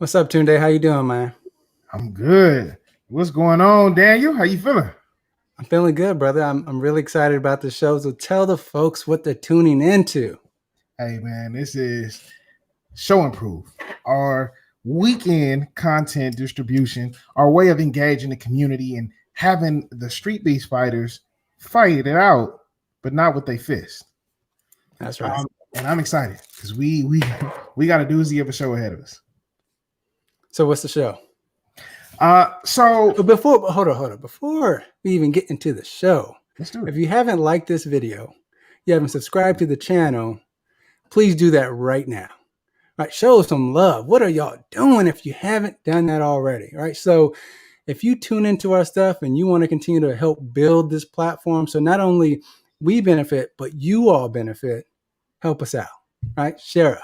What's up, Tunde? How you doing, man? I'm good. What's going on, Daniel? How you feeling? I'm feeling good, brother. I'm really excited about the show. So tell the folks what they're tuning into. Hey, man, this is Show Improve, our weekend content distribution, our way of engaging the community and having the street beast fighters fight it out, but not with their fist. That's right. And I'm excited because we got a doozy of a show ahead of us. So what's the show? So Hold on. Before we even get into the show, let's do it. if you haven't liked this video, you haven't subscribed to the channel, please do that right now. All right, show some love. What are y'all doing if you haven't done that already? All right, so if you tune into our stuff and you want to continue to help build this platform, so not only we benefit, but you all benefit, help us out. All right, share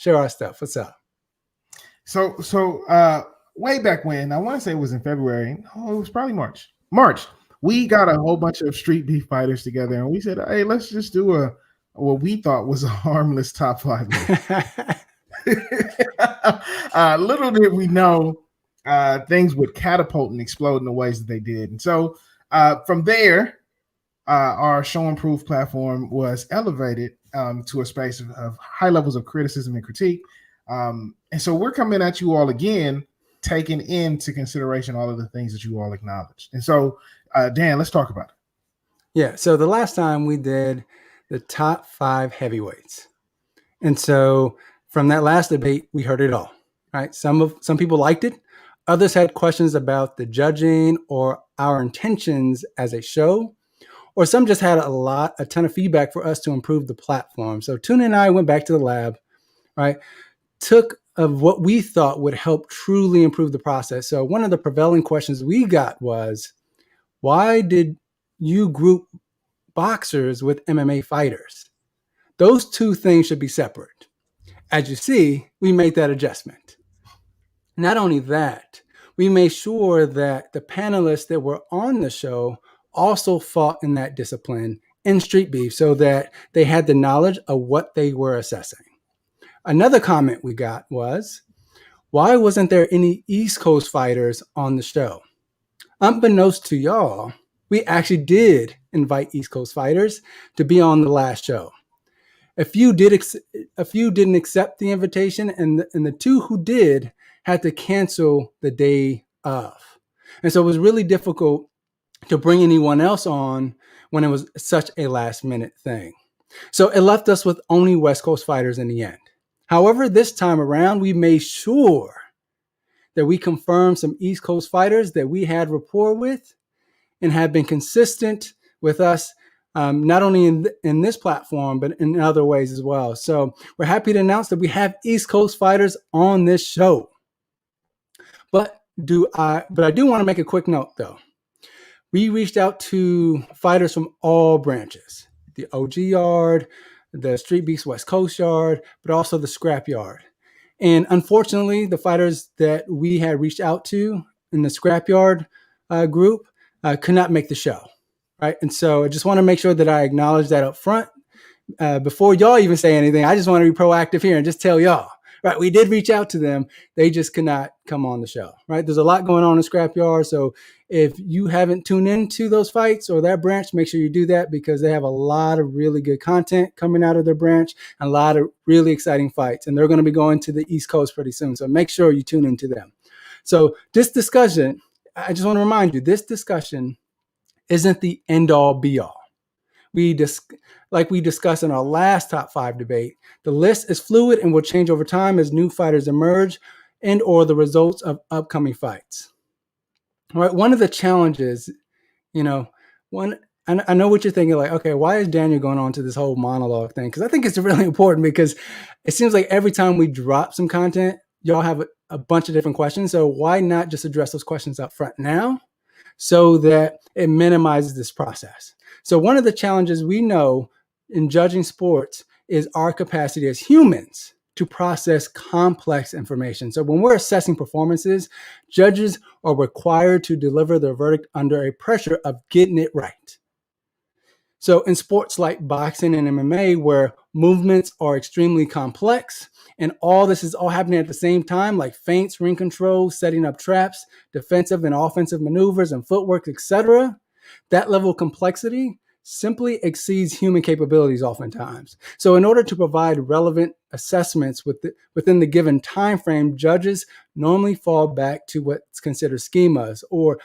our stuff. What's up? So way back when, I want to say it was in February. Oh, it was probably March. March. We got a whole bunch of street beef fighters together, and we said, "Hey, let's just do what we thought was a harmless top five." Little did we know things would catapult and explode in the ways that they did. And so from there, our show and proof platform was elevated to a space of high levels of criticism and critique. And so we're coming at you all again, taking into consideration all of the things that you all acknowledged. And so, Dan, let's talk about it. Yeah. So the last time we did the top 5 heavyweights. And so from that last debate, we heard it all, right? Some people liked it. Others had questions about the judging or our intentions as a show, or some just had a ton of feedback for us to improve the platform. So Tuna and I went back to the lab, right? Took of what we thought would help truly improve the process. So one of the prevailing questions we got was, why did you group boxers with MMA fighters? Those two things should be separate. As you see, we made that adjustment. Not only that, we made sure that the panelists that were on the show also fought in that discipline in street beef so that they had the knowledge of what they were assessing. Another comment we got was, why wasn't there any East Coast fighters on the show? Unbeknownst to y'all, we actually did invite East Coast fighters to be on the last show. A few didn't accept the invitation, and the two who did had to cancel the day of. And so it was really difficult to bring anyone else on when it was such a last minute thing. So it left us with only West Coast fighters in the end. However, this time around, we made sure that we confirmed some East Coast fighters that we had rapport with and have been consistent with us, not only in this platform, but in other ways as well. So we're happy to announce that we have East Coast fighters on this show. But I do want to make a quick note, though. We reached out to fighters from all branches, the OG yard, the Street Beefs West Coast yard, but also the scrap yard. And unfortunately, the fighters that we had reached out to in the scrap yard group could not make the show, right? And so I just want to make sure that I acknowledge that up front. Before y'all even say anything, I just want to be proactive here and just tell y'all, right? We did reach out to them. They just could not come on the show, right? There's a lot going on in scrapyard. So if you haven't tuned into those fights or that branch, make sure you do that because they have a lot of really good content coming out of their branch and a lot of really exciting fights. And they're going to be going to the East Coast pretty soon. So make sure you tune into them. So this discussion, I just want to remind you, this discussion isn't the end all be all. Like we discussed in our last top 5 debate, the list is fluid and will change over time as new fighters emerge and or the results of upcoming fights. All right, one of the challenges, I know what you're thinking, like, okay, why is Daniel going on to this whole monologue thing? Because I think it's really important because it seems like every time we drop some content, y'all have a bunch of different questions. So why not just address those questions up front now so that it minimizes this process? So one of the challenges we know in judging sports is our capacity as humans to process complex information. So when we're assessing performances, judges are required to deliver their verdict under a pressure of getting it right. So in sports like boxing and MMA, where movements are extremely complex and all this is all happening at the same time, like feints, ring control, setting up traps, defensive and offensive maneuvers and footwork, etc., that level of complexity simply exceeds human capabilities oftentimes. So in order to provide relevant assessments within the given time frame, judges normally fall back to what's considered schemas, or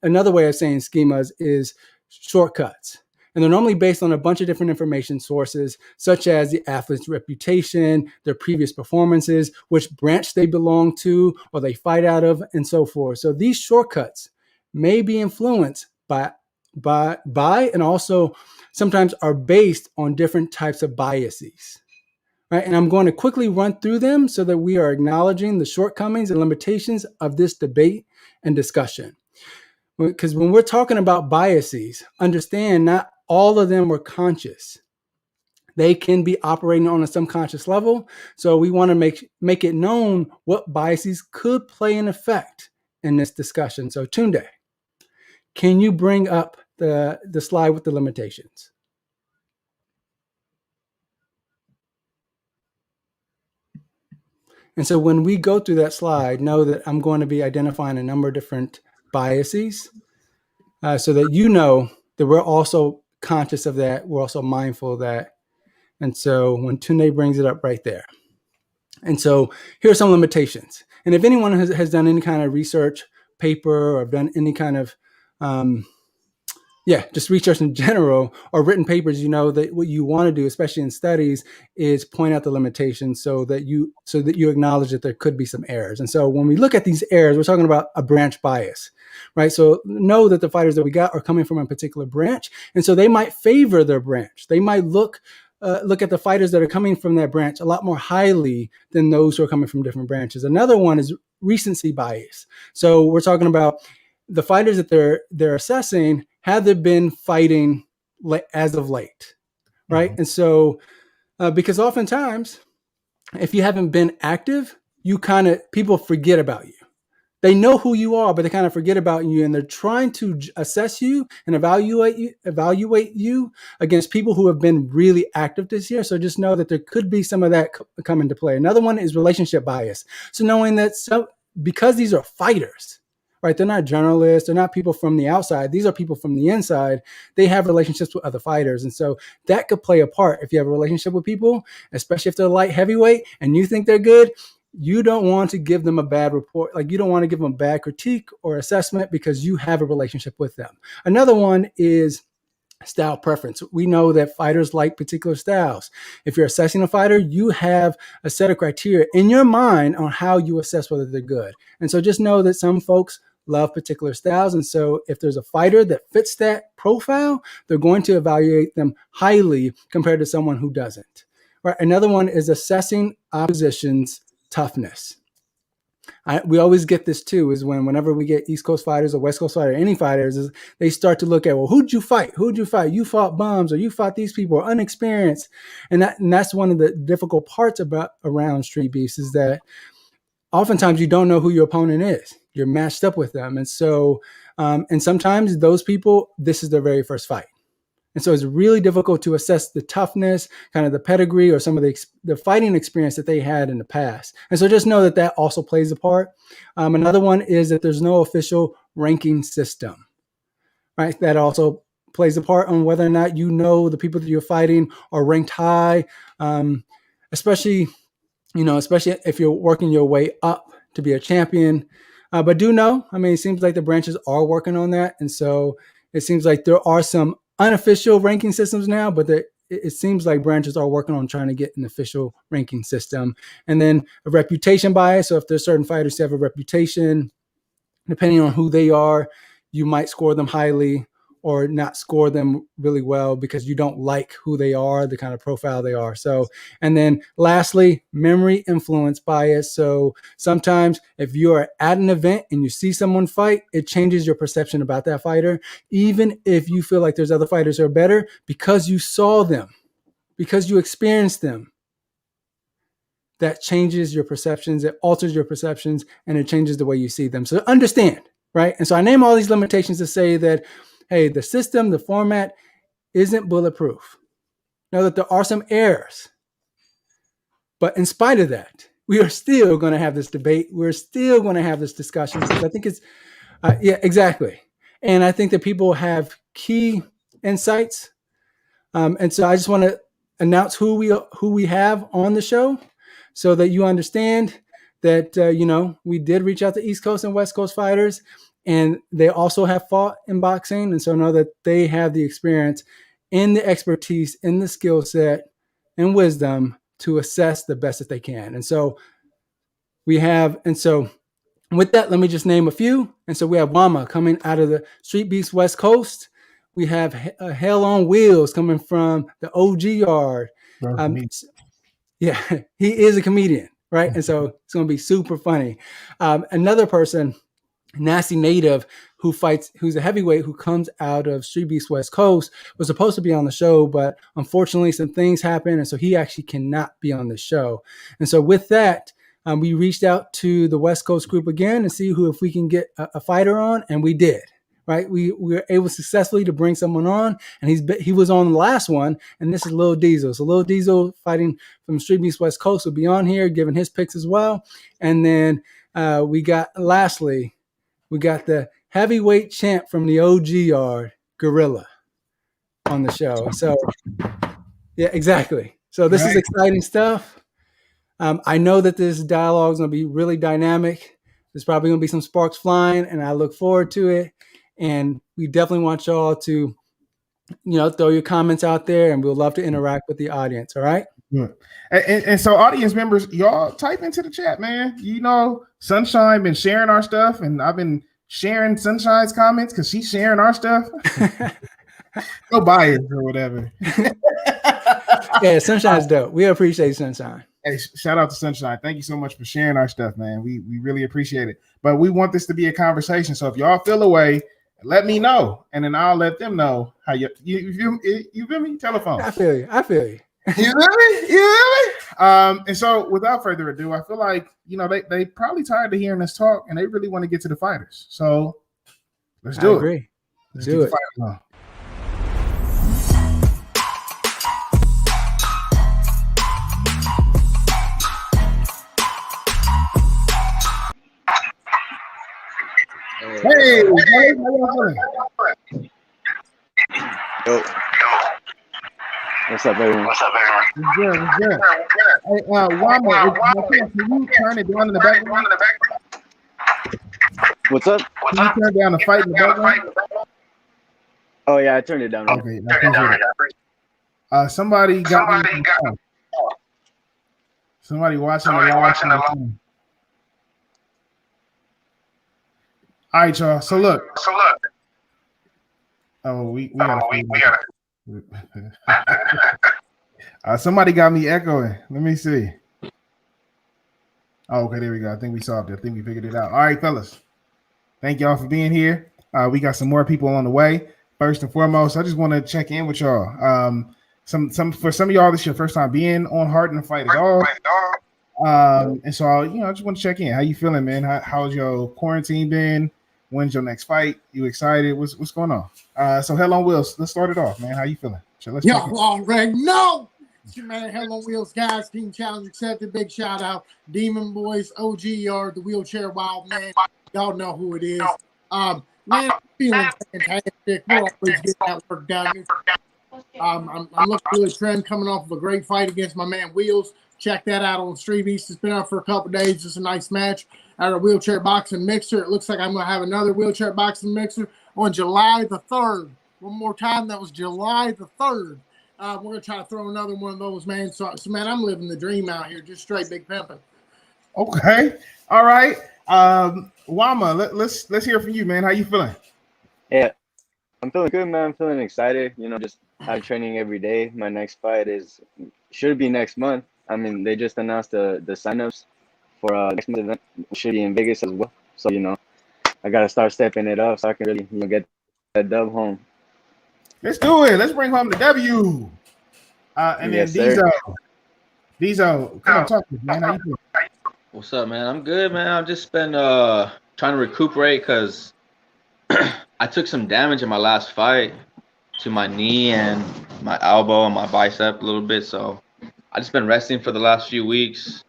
another way of saying schemas is shortcuts. And they're normally based on a bunch of different information sources, such as the athlete's reputation, their previous performances, which branch they belong to or they fight out of, and so forth. So these shortcuts may be influenced by and also sometimes are based on different types of biases. Right? And I'm going to quickly run through them so that we are acknowledging the shortcomings and limitations of this debate and discussion. Because when we're talking about biases, understand not all of them were conscious. They can be operating on a subconscious level. So we want to make it known what biases could play an effect in this discussion. So Tunde, can you bring up the slide with the limitations? And so when we go through that slide, know that I'm going to be identifying a number of different biases so that you know that we're also conscious of that. We're also mindful of that. And so when Tunde brings it up right there. And so here are some limitations. And if anyone has done any kind of research paper or done any kind of just research in general or written papers, you know that what you want to do, especially in studies, is point out the limitations so that you acknowledge that there could be some errors. And so when we look at these errors, we're talking about a branch bias, right? So know that the fighters that we got are coming from a particular branch, and so they might favor their branch. They might look at the fighters that are coming from that branch a lot more highly than those who are coming from different branches. Another one is recency bias. So we're talking about the fighters that they're assessing, have they been fighting as of late, right? Mm-hmm. And so because oftentimes if you haven't been active, people forget about you. They know who you are, but they kind of forget about you, and they're trying to assess you and evaluate you against people who have been really active this year. So just know that there could be some of that come into play. Another one is relationship bias. So knowing that because these are fighters, right? They're not journalists. They're not people from the outside. These are people from the inside. They have relationships with other fighters. And so that could play a part. If you have a relationship with people, especially if they're light heavyweight and you think they're good, you don't want to give them a bad report. Like you don't want to give them a bad critique or assessment because you have a relationship with them. Another one is style preference. We know that fighters like particular styles. If you're assessing a fighter, you have a set of criteria in your mind on how you assess whether they're good. And so just know that some folks love particular styles. And so if there's a fighter that fits that profile, they're going to evaluate them highly compared to someone who doesn't. Right. Another one is assessing opposition's toughness. We always get this too, is whenever we get East Coast fighters or West Coast fighters, any fighters, is they start to look at, well, who'd you fight? You fought bums, or you fought these people, or unexperienced. And that's one of the difficult parts around street beefs, is that oftentimes you don't know who your opponent is. You're matched up with them. And so, and sometimes those people, this is their very first fight. And so it's really difficult to assess the toughness, kind of the pedigree, or some of the fighting experience that they had in the past. And so just know that also plays a part. Another one is that there's no official ranking system, right? That also plays a part on whether or not you know the people that you're fighting are ranked high, especially if you're working your way up to be a champion. But do know, it seems like the branches are working on that. And so it seems like there are some unofficial ranking systems now, but it seems like branches are working on trying to get an official ranking system. And then a reputation bias. So if there's certain fighters who have a reputation, depending on who they are, you might score them highly or not score them really well because you don't like who they are, the kind of profile they are. So, and then lastly, memory influence bias. So sometimes if you're at an event and you see someone fight, it changes your perception about that fighter, even if you feel like there's other fighters who are better, because you saw them, because you experienced them. That changes your perceptions, it alters your perceptions, and it changes the way you see them. So understand, right? And so I name all these limitations to say that, hey, the system, the format isn't bulletproof. Know that there are some errors, But in spite of that, we are still going to have this debate. We're still going to have this discussion because I think it's, yeah, exactly. And I think that people have key insights. And so I just want to announce who we have on the show so that you understand that, we did reach out to East Coast and West Coast fighters, and they also have fought in boxing. And so know that they have the experience and the expertise and the skill set and wisdom to assess the best that they can. And so with that, let me just name a few. And so we have Wama coming out of the Streetbeefs West Coast. We have Hell on Wheels coming from the OG Yard. Yeah, he is a comedian, right? And so it's going to be super funny. Another person, Nasty Native, who's a heavyweight who comes out of Streetbeefs West Coast, was supposed to be on the show, but unfortunately some things happened, and so he actually cannot be on the show. And so with that, we reached out to the West Coast group again and see if we can get a fighter on, and we did. Right, we were able successfully to bring someone on, and he was on the last one, and this is Lil Diesel. So Lil Diesel, fighting from Streetbeefs West Coast, will be on here giving his picks as well. And then we got the heavyweight champ from the OG Yard, Gorilla, on the show. So yeah, exactly. So this is exciting stuff. I know that this dialogue is going to be really dynamic. There's probably going to be some sparks flying, and I look forward to it. And we definitely want y'all to, throw your comments out there, and we'll love to interact with the audience. All right. Yeah. And so, audience members, y'all type into the chat, man. Sunshine been sharing our stuff, and I've been sharing Sunshine's comments because she's sharing our stuff. No bias or whatever. Yeah, Sunshine's dope. We appreciate Sunshine. Hey, shout out to Sunshine. Thank you so much for sharing our stuff, man. We really appreciate it. But we want this to be a conversation. So if y'all feel away, let me know, and then I'll let them know how you feel me? Telephone. I feel you. You feel me? And so without further ado, I feel like they probably tired of hearing us talk, and they really want to get to the fighters. So let's do it. I agree. Let's do it. Hey, how y'all feeling? Yo. What's up, everyone? What's good? Hey, Wama, can you turn it down in the background? What's up? Can you turn down the fight in the background? Oh yeah, I turned it down. Okay, somebody got me. Somebody watching the live. All right, y'all. So look. Oh, we got. Somebody got me echoing. Let me see. Oh, okay, there we go. I think we solved it. I think we figured it out. All right, fellas. Thank y'all for being here. We got some more people on the way. First and foremost, I just want to check in with y'all. For some of y'all, this is your first time being on Hard in the Fight at all. And so I just want to check in. How you feeling, man? How's your quarantine been? When's your next fight? You excited? What's going on? So Hell on Wheels, let's start it off, man. How you feeling? Y'all already know. It's your man, Hell on Wheels, guys. Team challenge accepted. Big shout out. Demon Boys, OG Yard, the Wheelchair Wild Man. Y'all know who it is. Man, I'm feeling fantastic. We're always getting that work done. I'm looking really trim coming off of a great fight against my man Wheels. Check that out on Streetbeefs. It's been out for a couple days. It's a nice match at a wheelchair boxing mixer. It looks like I'm going to have another wheelchair boxing mixer on July the 3rd. One more time, that was July the 3rd. We're going to try to throw another one of those, man. So, man, I'm living the dream out here, just straight big pimping. Okay. All right. Wama, let's hear from you, man. How you feeling? Yeah, I'm feeling good, man. I'm feeling excited. Just have training every day. My next fight should be next month. I mean, they just announced the signups for next month's event. It should be in Vegas as well. So, I got to start stepping it up so I can really get that dub home. Let's do it. Let's bring home the W. And yes, then Diesel, come on, talk to me, man. How you doing? What's up, man? I'm good, man. I've just been trying to recuperate because I took some damage in my last fight to my knee and my elbow and my bicep a little bit. So I just been resting for the last few weeks.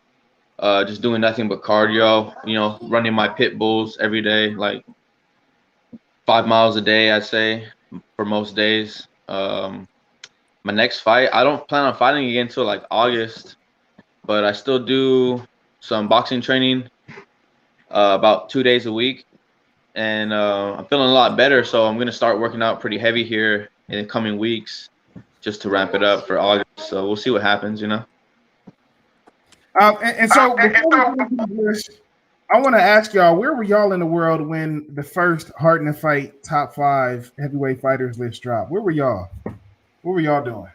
Just doing nothing but cardio. You know, running my pit bulls every day, like 5 miles a day, I'd say, for most days. My next fight, I don't plan on fighting again until like August, but I still do some boxing training about 2 days a week, and I'm feeling a lot better. So I'm gonna start working out pretty heavy here in the coming weeks, just to ramp it up for August. So we'll see what happens, you know. And so before we get into this, I want to ask y'all, where were y'all in the world when the first Hard in the Fight top 5 heavyweight fighters list dropped? Where were y'all? What were y'all doing?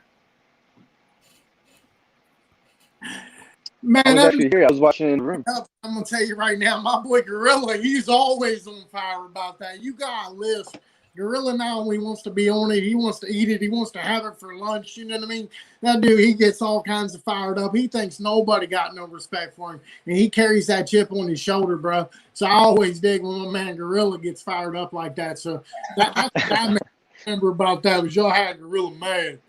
Man, I was actually here. I was watching in the room. I'm gonna tell you right now, my boy Gorilla, he's always on fire about that. You got a list. Gorilla not only wants to be on it, he wants to eat it, he wants to have it for lunch. You know what I mean? That dude, he gets all kinds of fired up. He thinks nobody got no respect for him, and he carries that chip on his shoulder, bro. So I always dig when my man Gorilla gets fired up like that. So that's what I remember about that was y'all had Gorilla mad.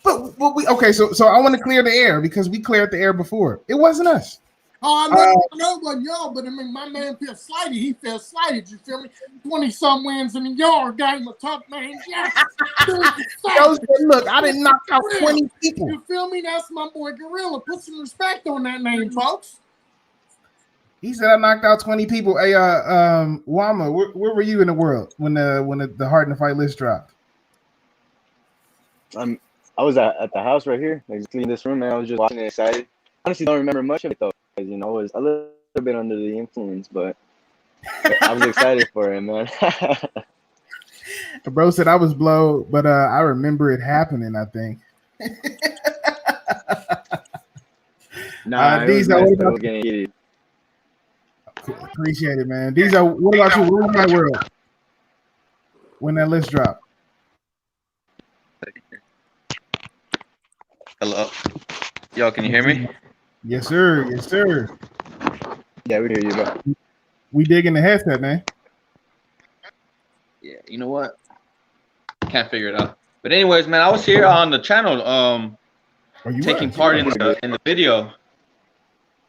But we okay. So I want to clear the air because we cleared the air before. It wasn't us. Oh, I know it wasn't y'all, but I mean, my man feels slighted. He feels slighted. You feel me? 20-some wins in the yard. Got him a tough man. Yeah. Look, I didn't knock out 20 people. You feel me? That's my boy Gorilla. Put some respect on that name, folks. He said I knocked out 20 people. Hey, Wama, where were you in the world when the Hard in the Fight list dropped? I was at the house right here, like in this room, and I was just watching it excited. Honestly, don't remember much of it though, because I was a little bit under the influence, but I was excited for it, man. Bro said I was blown, but I remember it happening. I think. Nah, these nice are getting heated. Appreciate it, man. These are what about you? Where was my world when that list dropped? Hello, y'all. Can you hear me? Yes, sir. Yes, sir. Yeah, we hear you, bro. We digging the headset, man. Yeah. You know what? Can't figure it out. But anyways, man, I was here on the channel, taking part in the video.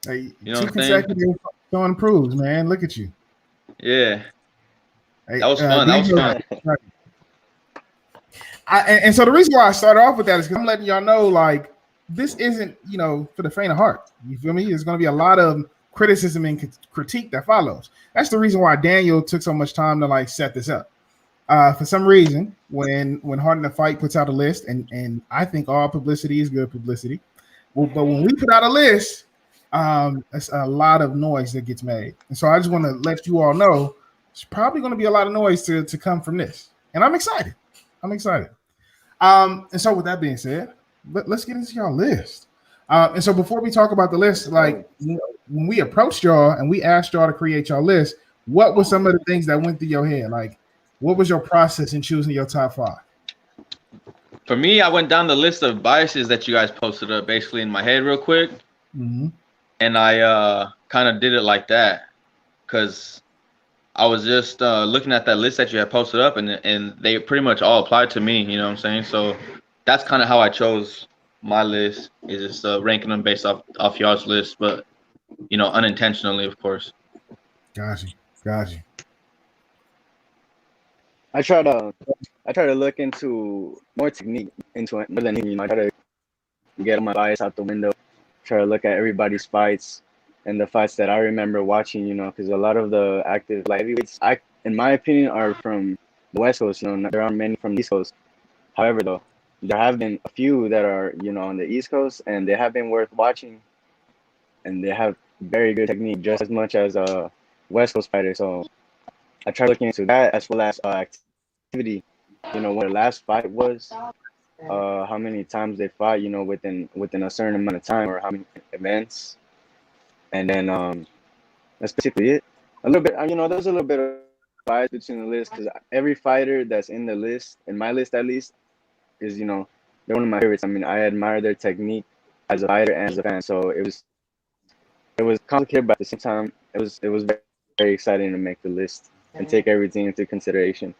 Hey, you know 2 consecutive showing proves, man. Look at you. Yeah. Hey, that was fun. That was fun. And so the reason why I started off with that is because I'm letting y'all know, like, this isn't, for the faint of heart. You feel me? There's going to be a lot of criticism and critique that follows. That's the reason why Daniel took so much time to like set this up. For some reason, when Hard in the Fight puts out a list, and I think all publicity is good publicity, but when we put out a list, it's a lot of noise that gets made. And so I just want to let you all know it's probably going to be a lot of noise to come from this. And I'm excited. And so with that being said, let's get into y'all list. And so before we talk about the list, like when we approached y'all and we asked y'all to create y'all list, what were some of the things that went through your head? Like, what was your process in choosing your top 5? For me, I went down the list of biases that you guys posted up basically in my head real quick. Mm-hmm. And I kind of did it like that because I was just looking at that list that you had posted up, and they pretty much all applied to me. You know what I'm saying? So that's kind of how I chose my list, is just ranking them based off y'all's list, but unintentionally, of course. Gotcha. I try to look into more technique into it more than I try to get my bias out the window. Try to look at everybody's fights and the fights that I remember watching, because a lot of the active light heavyweights, in my opinion, are from the West Coast. There aren't many from the East Coast. However, though, there have been a few that are, on the East Coast, and they have been worth watching, and they have very good technique, just as much as a West Coast fighter. So I try looking into that, as well as activity. What their last fight was, how many times they fought, within a certain amount of time, or how many events. And then that's basically it. A little bit, there's a little bit of bias between the list, because every fighter that's in the list, in my list at least, is, they're one of my favorites. I mean, I admire their technique as a fighter and as a fan. So it was complicated, but at the same time, it was very, very exciting to make the list and take everything into consideration.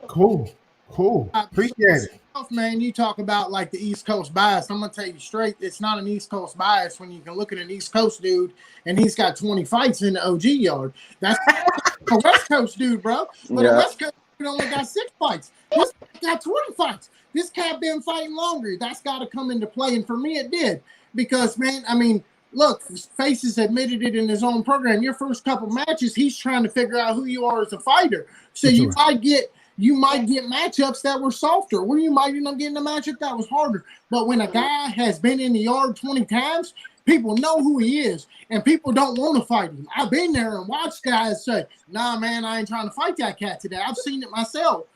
Cool. Cool. Appreciate it. Man, you talk about like the East Coast bias. I'm gonna tell you straight, it's not an East Coast bias when you can look at an East Coast dude and he's got 20 fights in the OG yard. That's a West Coast dude, bro. But a West Coast dude only got 6 fights. This got 20 fights. This cat been fighting longer. That's got to come into play, and for me, it did because, man, I mean, look, Faces admitted it in his own program. Your first couple matches, he's trying to figure out who you are as a fighter. So you might get matchups that were softer, or you might end up getting a matchup that was harder. But when a guy has been in the yard 20 times, people know who he is, and people don't want to fight him. I've been there and watched guys say, nah, man, I ain't trying to fight that cat today. I've seen it myself.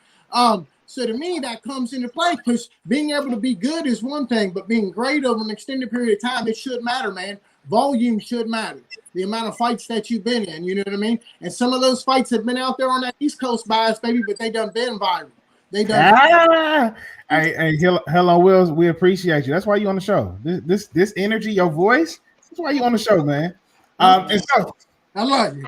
So to me, that comes into play because being able to be good is one thing, but being great over an extended period of time, it should matter, man. Volume should matter. The amount of fights that you've been in, you know what I mean? And some of those fights have been out there on that East Coast bias, baby, but they done been viral. They done. Hey, hello, Wills. We appreciate you. That's why you on the show. This energy, your voice. That's why you on the show, man. And so I love you.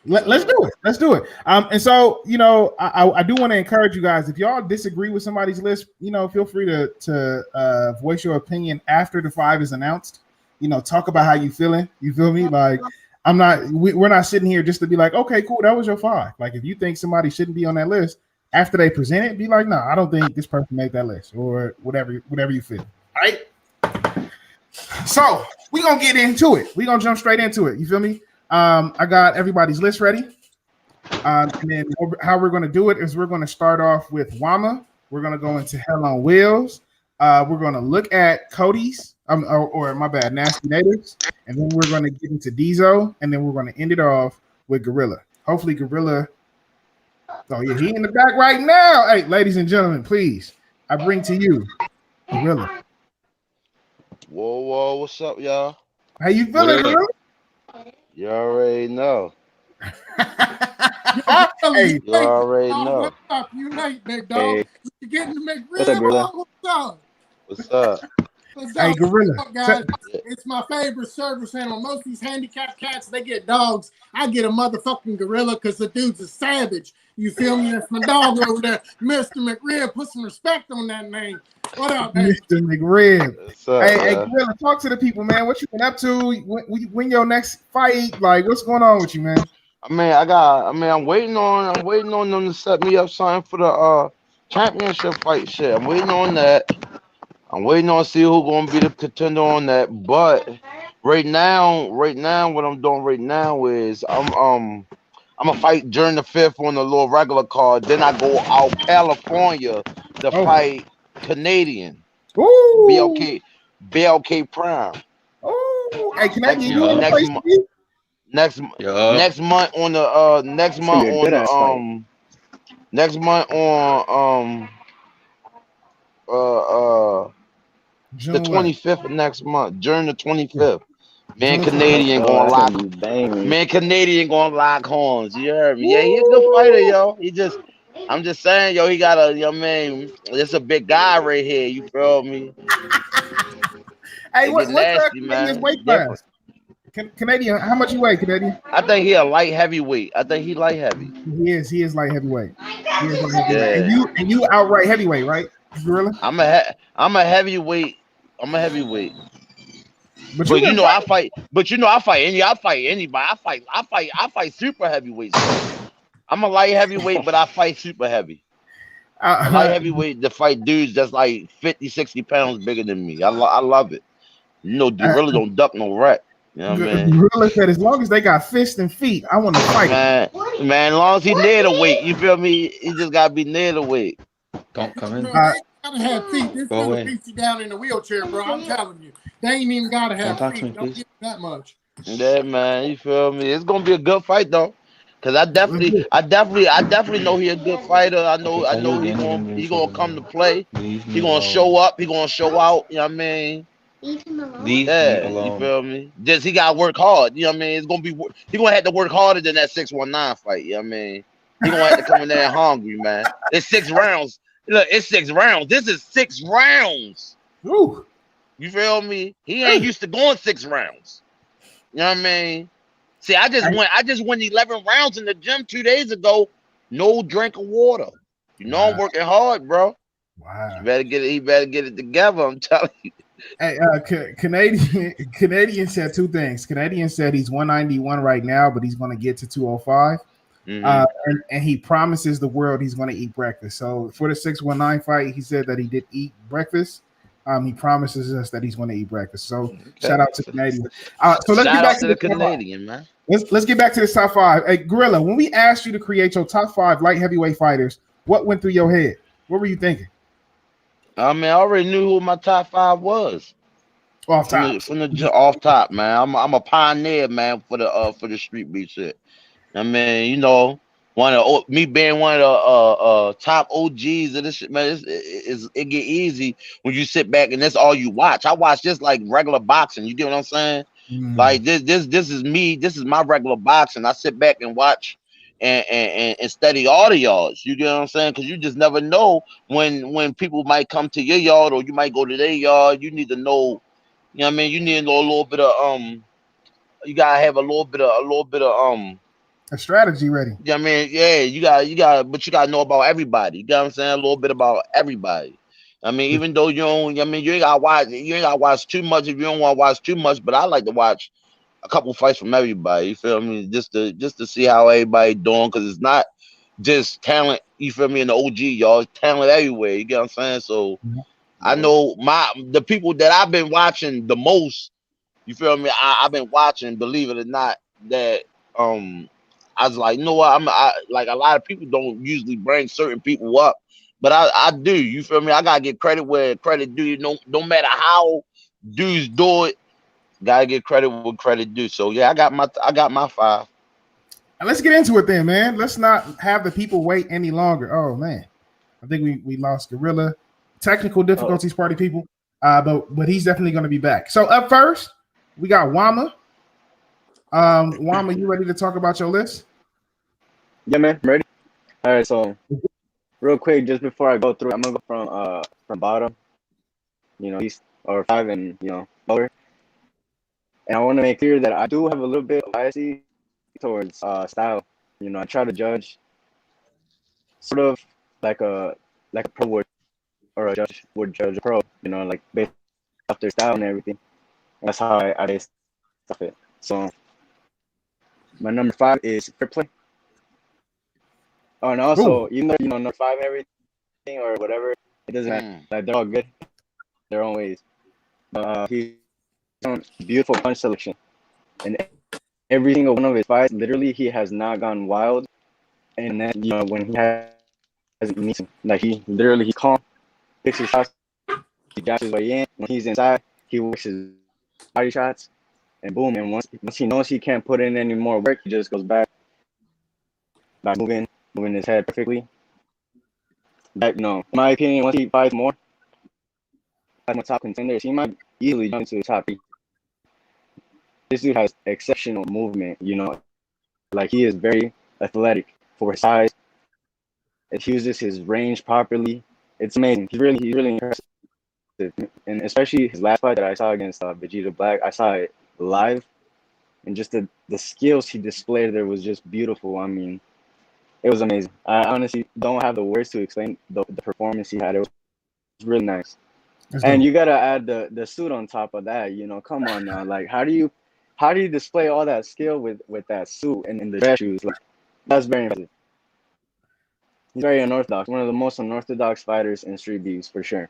Let's do it. Let's do it. And so, you know, I do want to encourage you guys. If y'all disagree with somebody's list, you know, feel free to voice your opinion after the 5 is announced. You know, talk about how you feeling. You feel me? Like, we're not sitting here just to be like, okay, cool, that was your 5. Like, if you think somebody shouldn't be on that list, after they present it, be like, no, I don't think this person made that list, or whatever you feel. All right. So we're gonna get into it. We're gonna jump straight into it. You feel me? I got everybody's list ready. And then how we're gonna do it is we're gonna start off with Wama. We're gonna go into Hell on Wheels. We're gonna look at Cody's, or my bad, Nasty Natives, and then we're gonna get into Diesel, and then we're gonna end it off with Gorilla. Hopefully, Gorilla. Oh yeah, he in the back right now. Hey, ladies and gentlemen, please, I bring to you Gorilla. Whoa, what's up, y'all? How you feeling, Gorilla? You already know. Hey, you already know. What's up? You late, big dog. Hey. You getting to make What's up, Gorilla? What's up? What's up? Hey, Gorilla. What's up, guys? It's my favorite service animal. Most of these handicapped cats, they get dogs. I get a motherfucking gorilla because the dude's a savage. You feel me? That's my dog over there, Mr. McRib. Put some respect on that name. What up, man? Mr. McRib. What's up, Hey, Gorilla, talk to the people, man. What you been up to? When your next fight? Like, what's going on with you, man? I'm waiting on them to set me up something for the championship fight shit. I'm waiting on that. I'm waiting on to see who's gonna be the contender on that. But right now, what I'm doing right now is I'm gonna fight during the 5th on the little regular card. Then I go out California to fight Canadian. Ooh. BLK Prime. Oh, hey, can I get you you next month on the next month on June the 25th of next month, during the 25th. Man, Canadian gonna lock. Man, Canadian gonna lock horns. You heard me? Yeah, he's a good fighter, yo. I'm just saying, yo, he got man. It's a big guy right here. You feel me? Hey, what's his weight class? Canadian, how much you weigh, Canadian? I think he a light heavyweight. I think he light heavy. He is light heavyweight. Yeah. And you outright heavyweight, right? Gorilla? I'm a heavyweight. But you know I fight anybody. I fight super heavyweights. I'm a light heavyweight, but I fight super heavy. Light heavyweight to fight dudes that's like 50, 60 pounds bigger than me. I love it. You know, Gorilla don't duck no rat. You know what I mean? Gorilla said, as long as they got fists and feet, I want to fight. Man, as long as he near the weight, you feel me? He just gotta be near the weight. Don't come in. They gotta have feet. This dude beats you down in a wheelchair, bro. I'm telling you, they ain't even gotta have feet. Don't give that much. Yeah, man, you feel me? It's gonna be a good fight though, cause I definitely know he a good fighter. I know he gonna come to play. He gonna show up. He gonna show out. You know what I mean? Leave him alone. You feel me? Just he gotta work hard. You know what I mean? It's gonna be. He gonna have to work harder than that 619 fight. You know what I mean? He gonna have to come in there hungry, man. It's 6 rounds. Look, it's 6 rounds. This is 6 rounds. Ooh. You feel me? He ain't used to going 6 rounds. You know what I mean? See, I just went 11 rounds in the gym 2 days ago. No drink of water. You know I'm working hard, bro. Wow. He better get it together. I'm telling you. Hey, Canadian said two things. Canadian said he's 191 right now, but he's going to get to 205. And he promises the world he's going to eat breakfast. So for the 619 fight, he said that he did eat breakfast. He promises us that he's going to eat breakfast. So shout out to Canadian. So let's get back to the Canadian, man. Let's get back to this top five. Hey, Gorilla, when we asked you to create your top five light heavyweight fighters, what went through your head? What were you thinking? I mean, I already knew who my top five was. Off top, off top, man. I'm a pioneer, man, for the street beat shit. I mean, you know, me being one of the top OGs of this shit, man. It get easy when you sit back and that's all you watch. I watch just like regular boxing. You get what I'm saying? Like this is me. This is my regular boxing. I sit back and watch and study all the yards. You get what I'm saying? Because you just never know when people might come to your yard or you might go to their yard. You need to know. You know what I mean? You need to know a little bit of You gotta have a little bit of a strategy ready. Yeah, I mean, yeah, you got, but you gotta know about everybody. You got what I'm saying? A little bit about everybody. I mean, even though you don't, I mean, you ain't gotta watch too much if you don't want to watch too much. But I like to watch a couple fights from everybody. You feel me? Just to see how everybody doing, because it's not just talent. You feel me? In the OG, y'all, it's talent everywhere. You get what I'm saying? So I know the people that I've been watching the most. You feel me? I've been watching, believe it or not, that I was like, you know what? Like a lot of people don't usually bring certain people up, but I do. You feel me? I gotta get credit where credit due. No matter how dudes do it, gotta get credit where credit due. So yeah, I got my five. And let's get into it then, man. Let's not have the people wait any longer. Oh man, I think we lost Gorilla. Technical difficulties, party people. But he's definitely going to be back. So up first, we got Wama. Wama, you ready to talk about your list? Yeah, man, I'm ready. All right, so real quick, just before I go through, I'm gonna go from bottom, east or five, and lower. And I want to make clear that I do have a little bit of bias towards style. I try to judge sort of like a pro would, or a judge would judge a pro. Like based off their style and everything. That's how I base stuff it. So my number 5 is fair play. Oh, and also, even though number 5 and everything or whatever, it doesn't matter. Like they're all good, their own ways. He's on beautiful punch selection, and every single one of his fights, literally, he has not gone wild. And then when he has needs, like he's calm, picks his shots, he jabs his way in. When he's inside, he works his body shots, and boom. And once he knows he can't put in any more work, he just goes back by moving his head perfectly. But in my opinion, once he fights more top contenders, he might easily jump into the top 3. This dude has exceptional movement, like he is very athletic for his size. It uses his range properly. It's amazing. He's really impressive. And especially his last fight that I saw against Vegeta Black, I saw it live, and just the skills he displayed there was just beautiful. I mean, it was amazing. I honestly don't have the words to explain the performance he had. It was really nice. And you gotta add the suit on top of that. Come on now. Like, how do you display all that skill with that suit and the dress shoes? Like, that's very impressive. He's very unorthodox. One of the most unorthodox fighters in street beefs for sure.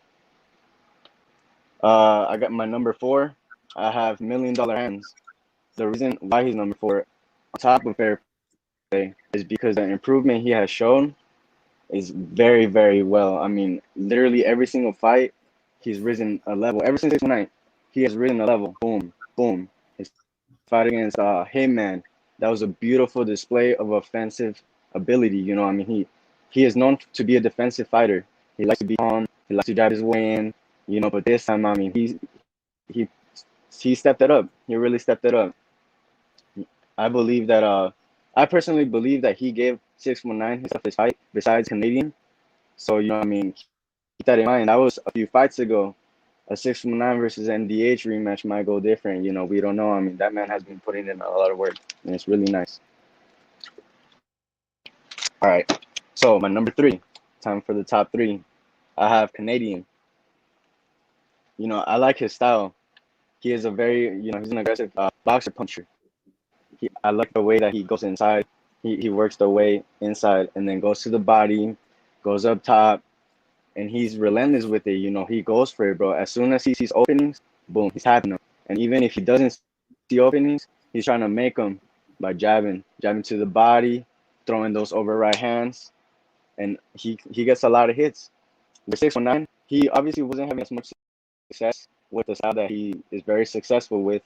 I got my number 4. I have $1 Million Hands. The reason why he's number 4 on top of fair play is because the improvement he has shown is very, very well. I mean, literally every single fight, he's risen a level. Ever since 619, he has risen a level. Boom, boom. His fight against Hitman, that was a beautiful display of offensive ability. I mean, he is known to be a defensive fighter. He likes to be calm. He likes to drive his way in. But this time, I mean, he stepped it up. He really stepped it up. I personally believe that he gave 619 his toughest fight besides Canadian. So, I mean, keep that in mind. That was a few fights ago. A 619 versus MDH rematch might go different. We don't know. I mean, that man has been putting in a lot of work, and it's really nice. All right. So my number 3, time for the top 3. I have Canadian. You know, I like his style. He is a very, you know, he's an aggressive boxer puncher. I like the way that he goes inside. He works the way inside and then goes to the body, goes up top, and he's relentless with it. You know, he goes for it, bro. As soon as he sees openings, boom, he's tapping them. And even if he doesn't see openings, he's trying to make them by jabbing to the body, throwing those over right hands, and he gets a lot of hits. With 619, he obviously wasn't having as much success with the style that he is very successful with,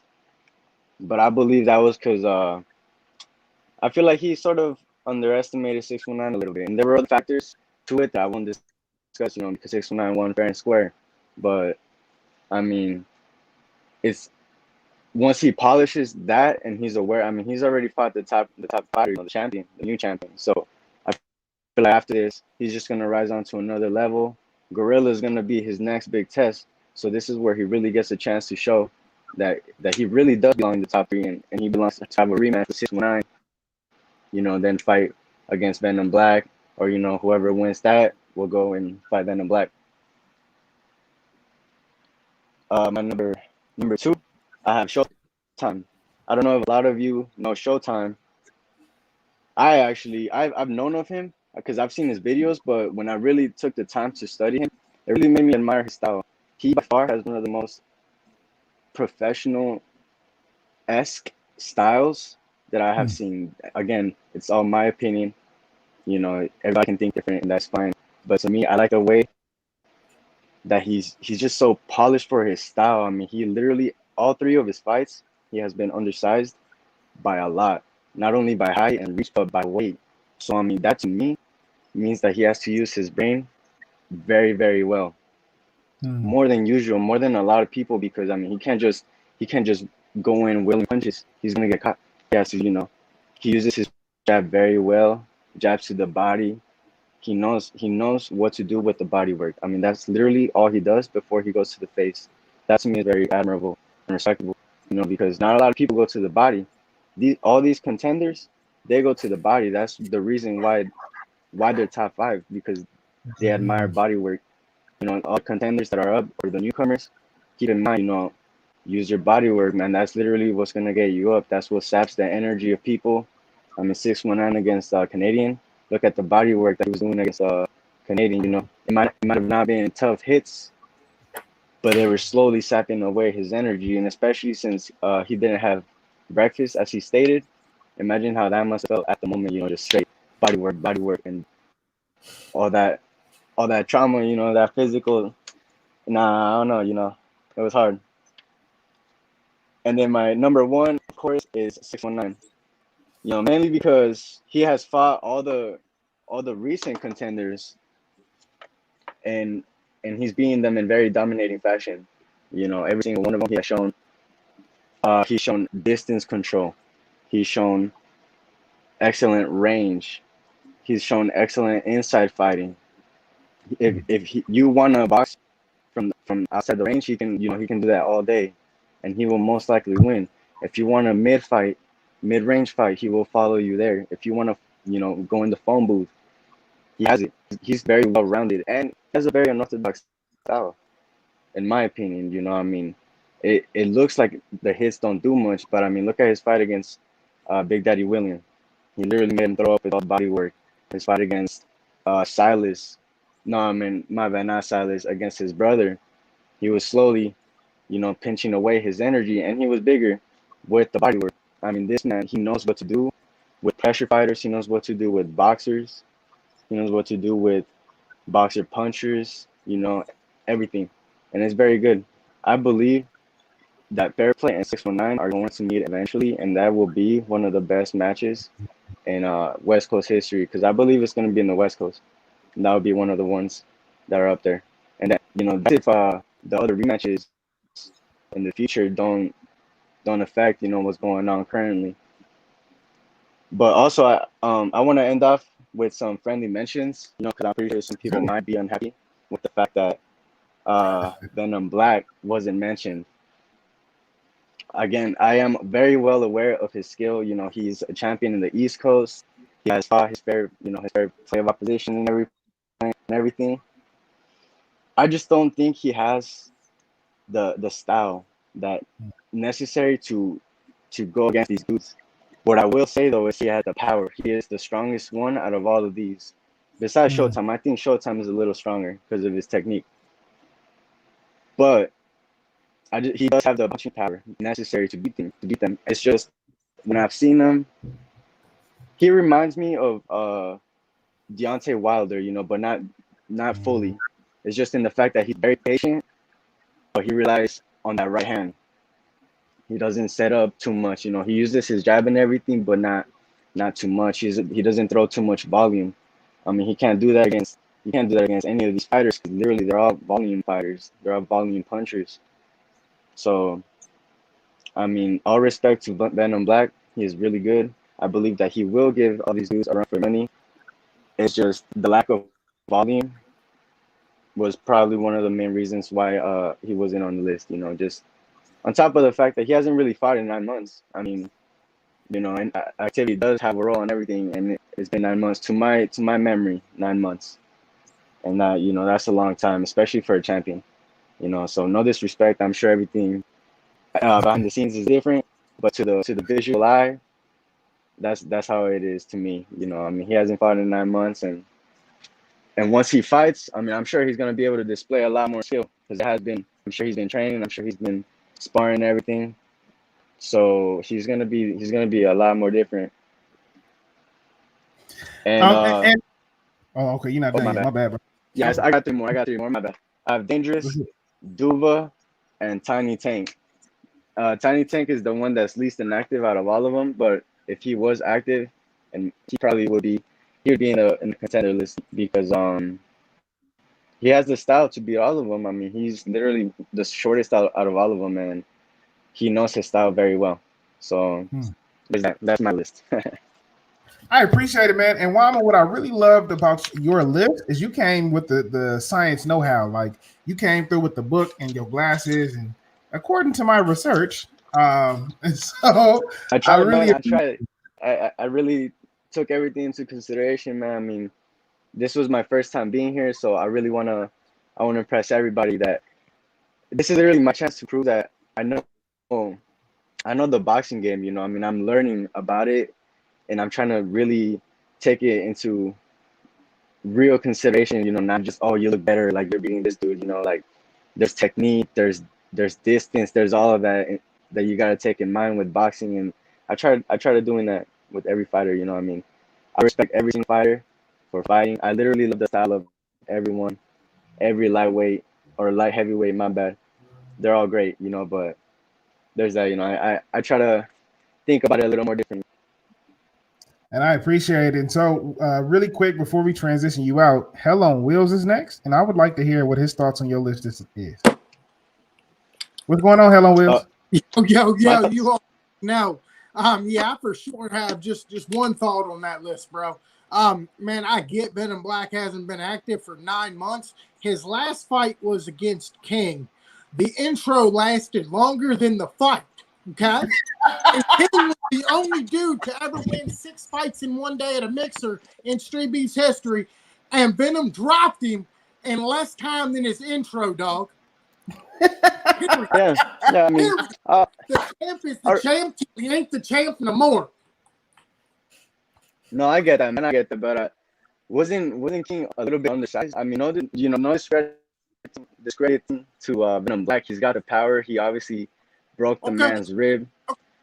but I believe that was because I feel like he sort of underestimated 619 a little bit, and there were other factors to it that I won't discuss, you know, because 619 won fair and square. But I mean, it's once he polishes that and he's aware. I mean, he's already fought the top fighter, you know, the champion, the new champion. So I feel like after this, he's just gonna rise on to another level. Gorilla is gonna be his next big test. So this is where he really gets a chance to show that he really does belong in the top 3, and he belongs to have a rematch with 619. You know, then fight against Venom Black, or you know, whoever wins that will go and fight Venom Black. My number 2, I have Showtime. I don't know if a lot of you know Showtime. I've known of him because I've seen his videos, but when I really took the time to study him, it really made me admire his style. He by far has one of the most professional-esque styles that I have seen. Again, it's all my opinion. You know, everybody can think different, and that's fine. But to me, I like the way that he's just so polished for his style. I mean, he literally, all 3 of his fights, he has been undersized by a lot. Not only by height and reach, but by weight. So, I mean, that to me means that he has to use his brain very, very well. More than usual, more than a lot of people, because, I mean, he can't just go in willing punches. He's going to get caught. He has to, you know, he uses his jab very well, jabs to the body. He knows what to do with the body work. I mean, that's literally all he does before he goes to the face. That to me is very admirable and respectable, you know, because not a lot of people go to the body. All these contenders, they go to the body. That's the reason why they're top 5, because they admire body work. You know, all contenders that are up, or the newcomers, keep in mind, you know, use your body work, man. That's literally what's going to get you up. That's what saps the energy of people. I mean, 619 against Canadian. Look at the body work that he was doing against Canadian. You know, it might have not been tough hits, but they were slowly sapping away his energy. And especially since he didn't have breakfast, as he stated, imagine how that must have felt at the moment, you know, just straight body work, and all that trauma, you know, that physical. Nah, I don't know, you know, it was hard. And then my number 1, of course, is 619. You know, mainly because he has fought all the recent contenders, and he's beating them in very dominating fashion. You know, every single one of them he has shown. He's shown distance control. He's shown excellent range. He's shown excellent inside fighting. If you want to box from outside the range, he can do that all day, and he will most likely win. If you want a mid-range fight, he will follow you there. If you want to, you know, go in the phone booth, he has it. He's very well-rounded, and he has a very unorthodox style, in my opinion. You know, I mean, it looks like the hits don't do much, but I mean, look at his fight against Big Daddy William. He literally made him throw up with all body work. His fight against Silas. No, I mean, my bad, not Silas. Against his brother, he was slowly, you know, pinching away his energy, and he was bigger with the body work. I mean, this man, he knows what to do with pressure fighters. He knows what to do with boxers. He knows what to do with boxer punchers, you know, everything. And it's very good. I believe that Fair Play and 619 are going to meet eventually, and that will be one of the best matches in West Coast history, because I believe it's going to be in the West Coast. And that would be one of the ones that are up there. And that, you know, that's if the other rematches in the future don't affect, you know, what's going on currently. But also, I want to end off with some friendly mentions, you know, because I'm pretty sure some people might be unhappy with the fact that Venom Black wasn't mentioned. Again, I am very well aware of his skill. You know, he's a champion in the East Coast. He has fought his fair play of opposition and everything. and everything. I just don't think he has the style that necessary to go against these dudes. What I will say though is he has the power. He is the strongest one out of all of these. Besides Showtime, I think Showtime is a little stronger because of his technique. But he does have the punching power necessary to beat them. It's just when I've seen him, he reminds me of Deontay Wilder, you know, but not fully. It's just in the fact that he's very patient, but he relies on that right hand. He doesn't set up too much, you know. He uses his jab and everything, but not too much. He doesn't throw too much volume. I mean, he can't do that against any of these fighters because literally they're all volume fighters. They're all volume punchers. So, I mean, all respect to Venom Black. He is really good. I believe that he will give all these dudes a run for money. It's just the lack of volume was probably one of the main reasons why he wasn't on the list. You know, just on top of the fact that he hasn't really fought in 9 months. I mean, you know, and activity does have a role in everything, and it's been 9 months to my memory, 9 months, and that, you know, that's a long time, especially for a champion. You know, so no disrespect. I'm sure everything behind the scenes is different, but to the visual eye, that's how it is to me. You know, I mean, he hasn't fought in 9 months, and once he fights, I mean, I'm sure he's gonna be able to display a lot more skill because it has been. I'm sure he's been training. I'm sure he's been sparring and everything. So he's gonna be a lot more different. And oh, okay, you're not done yet. My bad, bro. Yes, I got three more. My bad. I have Dangerous, Duva, and Tiny Tank. Tiny Tank is the one that's least inactive out of all of them. But if he was active, and he probably would be, he would be in the contender list because he has the style to beat all of them. I mean, he's literally the shortest out of all of them, and he knows his style very well. So that's my list. I appreciate it, man. And Wama, what I really loved about your list is you came with the science know-how. Like, you came through with the book and your glasses, and according to my research, and so I really took everything into consideration, man. I mean, this was my first time being here, so I really wanna impress everybody that this is literally my chance to prove that I know the boxing game. You know, I mean, I'm learning about it, and I'm trying to really take it into real consideration. You know, not just, oh, you look better, like you're beating this dude. You know, like there's technique, there's distance, there's all of that you got to take in mind with boxing. And I try to doing that with every fighter. You know, I mean, I respect every single fighter for fighting. I literally love the style of everyone, every lightweight or light heavyweight. My bad, they're all great. You know, but there's that. You know, I try to think about it a little more differently. And I appreciate it. And so, really quick before we transition you out, Hell on Wheels is next, and I would like to hear what his thoughts on your list is. What's going on, Hell on Wheels? Yo, you all know. I for sure have just one thought on that list, bro. Man, I get Venom Black hasn't been active for 9 months. His last fight was against King. The intro lasted longer than the fight. Okay, and King was the only dude to ever win 6 fights in one day at a mixer in Streetbeefs history, and Venom dropped him in less time than his intro, dog. Yeah, I mean, the champ is the champ. He ain't the champ no more. No, I get that, man. I get that, but wasn't King a little bit on the side? I mean, no discredit to Venom Black. He's got the power. He obviously broke the man's rib,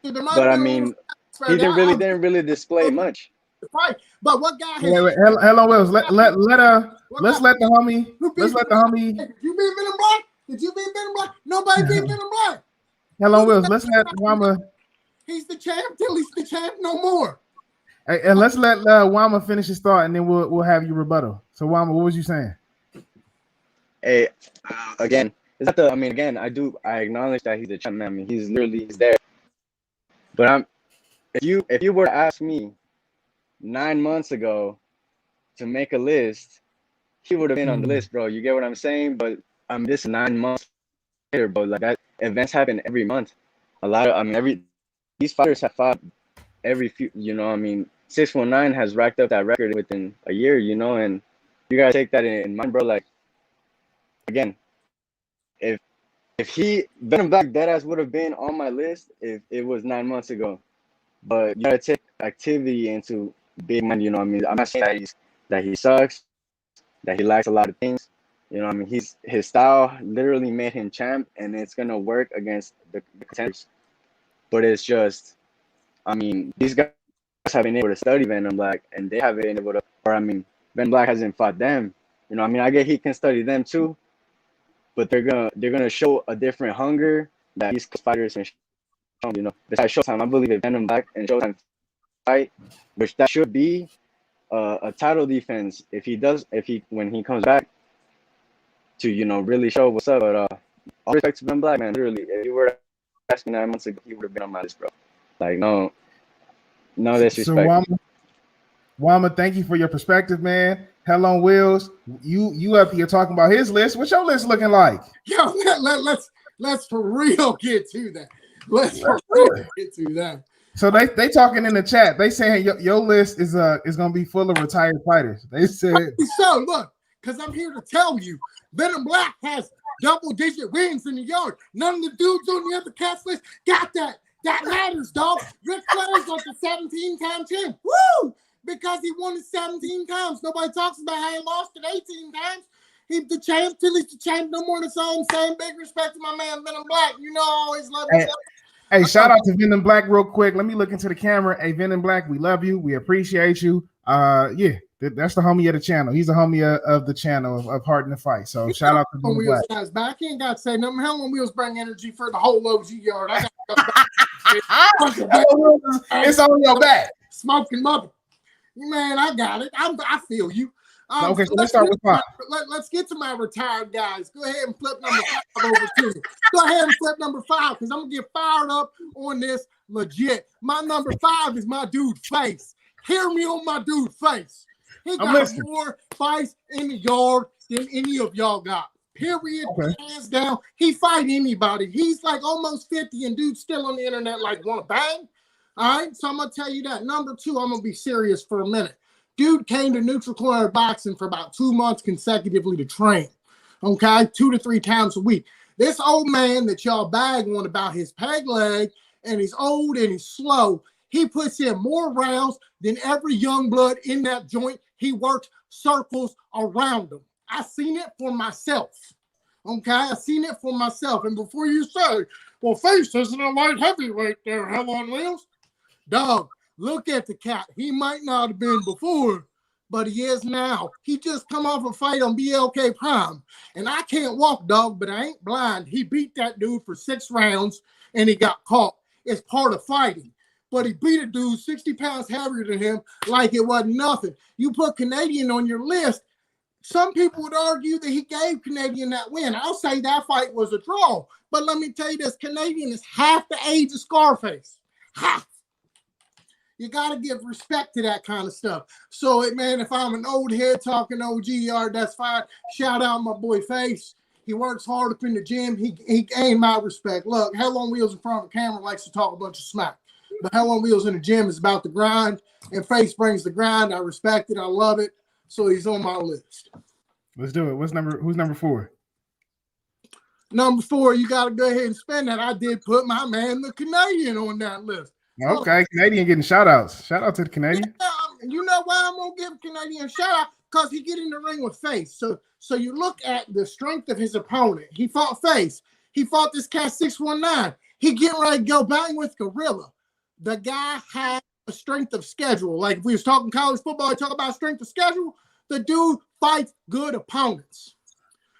but I mean, he didn't really display much. Right, but what guy? Wait, hello, Wills. Let's let the homie. Did you beat Venom Black? Did you beat Venom Black? Nobody beat Venom Black. Hello, Wills. Let's let Wama. He's the champ till he's the champ no more. Hey, and let's let Wama finish his thought, and then we'll have you rebuttal. So, Wama, what was you saying? Hey, again. I acknowledge that he's a champ, man. I mean, he's there. But if you were to ask me 9 months ago to make a list, he would have been on the list, bro. You get what I'm saying? But this 9 months later, bro. Like, that events happen every month. These fighters have fought every few. You know, I mean, 619 has racked up that record within a year. You know, and you gotta take that in mind, bro. Like, again, if Venom Black deadass would have been on my list if it was 9 months ago. But you gotta take activity into big mind. You know what I mean? I'm not saying that he sucks, that he lacks a lot of things. You know what I mean? His style literally made him champ, and it's gonna work against the contenders. But it's just, I mean, these guys have been able to study Venom Black, and they haven't been able to. Or I mean, Venom Black hasn't fought them. You know what I mean? I get he can study them too, but they're gonna show a different hunger that these fighters can. You know, besides Showtime, I believe if Venom Black and Showtime fight, which that should be a title defense when he comes back to, you know, really show what's up. But all respect to Venom Black, man. Literally, if you were asking 9 months ago, he would have been on my list, bro. Like, no disrespect. So Wama, thank you for your perspective, man. Hell on Wheels, you up here talking about his list. What's your list looking like? Yo, let's for real get to that. Let's for real get to that. So they talking in the chat. They saying your list is gonna be full of retired fighters. They said so. Look, because I'm here to tell you, Venom Black has double-digit wins in the yard. None of the dudes on the other cast list got that. That matters, dog. Ric Flair's like the 17-time champ. Woo! Because he won it 17 times. Nobody talks about how he lost it 18 times. He's the champ till he's the champ. No more than the same. Big respect to my man Venom Black. You know, I always love him. Hey, shout out to Venom Black real quick. Let me look into the camera. Hey, Venom Black, we love you. We appreciate you. Yeah, that's the homie of the channel. He's a homie of the channel of Heart in the Fight. So shout out to Venom Black. Guys, back ain't got to say nothing. Hell on Wheels bring energy for the whole OG yard. It's on your back. Smoking mother. Man, I got it. I feel you. Okay, so let's start with 5. Let's get to my retired guys. Go ahead and flip number 5 over to me. Go ahead and flip number 5 because I'm going to get fired up on this legit. My number 5 is my dude Face. Hear me on my dude Face. He got more fights in the yard than any of y'all got. Period. Okay. Hands down. He fight anybody. He's like almost 50 and dude's still on the internet like want to bang. All right, so I'm going to tell you that. Number 2, I'm going to be serious for a minute. Dude came to Neutral Corner Boxing for about 2 months consecutively to train, okay, 2 to 3 times a week. This old man that y'all bag on about his peg leg and he's old and he's slow, he puts in more rounds than every young blood in that joint. He works circles around him. I seen it for myself, okay? I seen it for myself. And before you say, well, Face isn't a light heavyweight there, hell on wheels, dog. Look at the cat. He might not have been before, but he is now. He just come off a fight on BLK Prime. And I can't walk, dog, but I ain't blind. He beat that dude for 6 rounds, and he got caught. It's part of fighting. But he beat a dude 60 pounds heavier than him like it wasn't nothing. You put Canadian on your list, some people would argue that he gave Canadian that win. I'll say that fight was a draw. But let me tell you this, Canadian is half the age of Scarface. Half. You got to give respect to that kind of stuff. So, man, if I'm an old head talking OG yard, that's fine. Shout out my boy Face. He works hard up in the gym. He gained my respect. Look, Hell on Wheels in front of the camera likes to talk a bunch of smack. But Hell on Wheels in the gym is about the grind, and Face brings the grind. I respect it. I love it. So he's on my list. Let's do it. Who's number 4? Number 4, you got to go ahead and spend that. I did put my man, the Canadian, on that list. Okay, Canadian getting shout outs. Shout out to the Canadian. Yeah, you know why I'm gonna give Canadian a shout out? Because he get in the ring with Face. So you look at the strength of his opponent. He fought Face. He fought this cat 619. He getting ready to go bang with Gorilla. The guy had a strength of schedule. Like if we was talking college football, I talk about strength of schedule. The dude fights good opponents.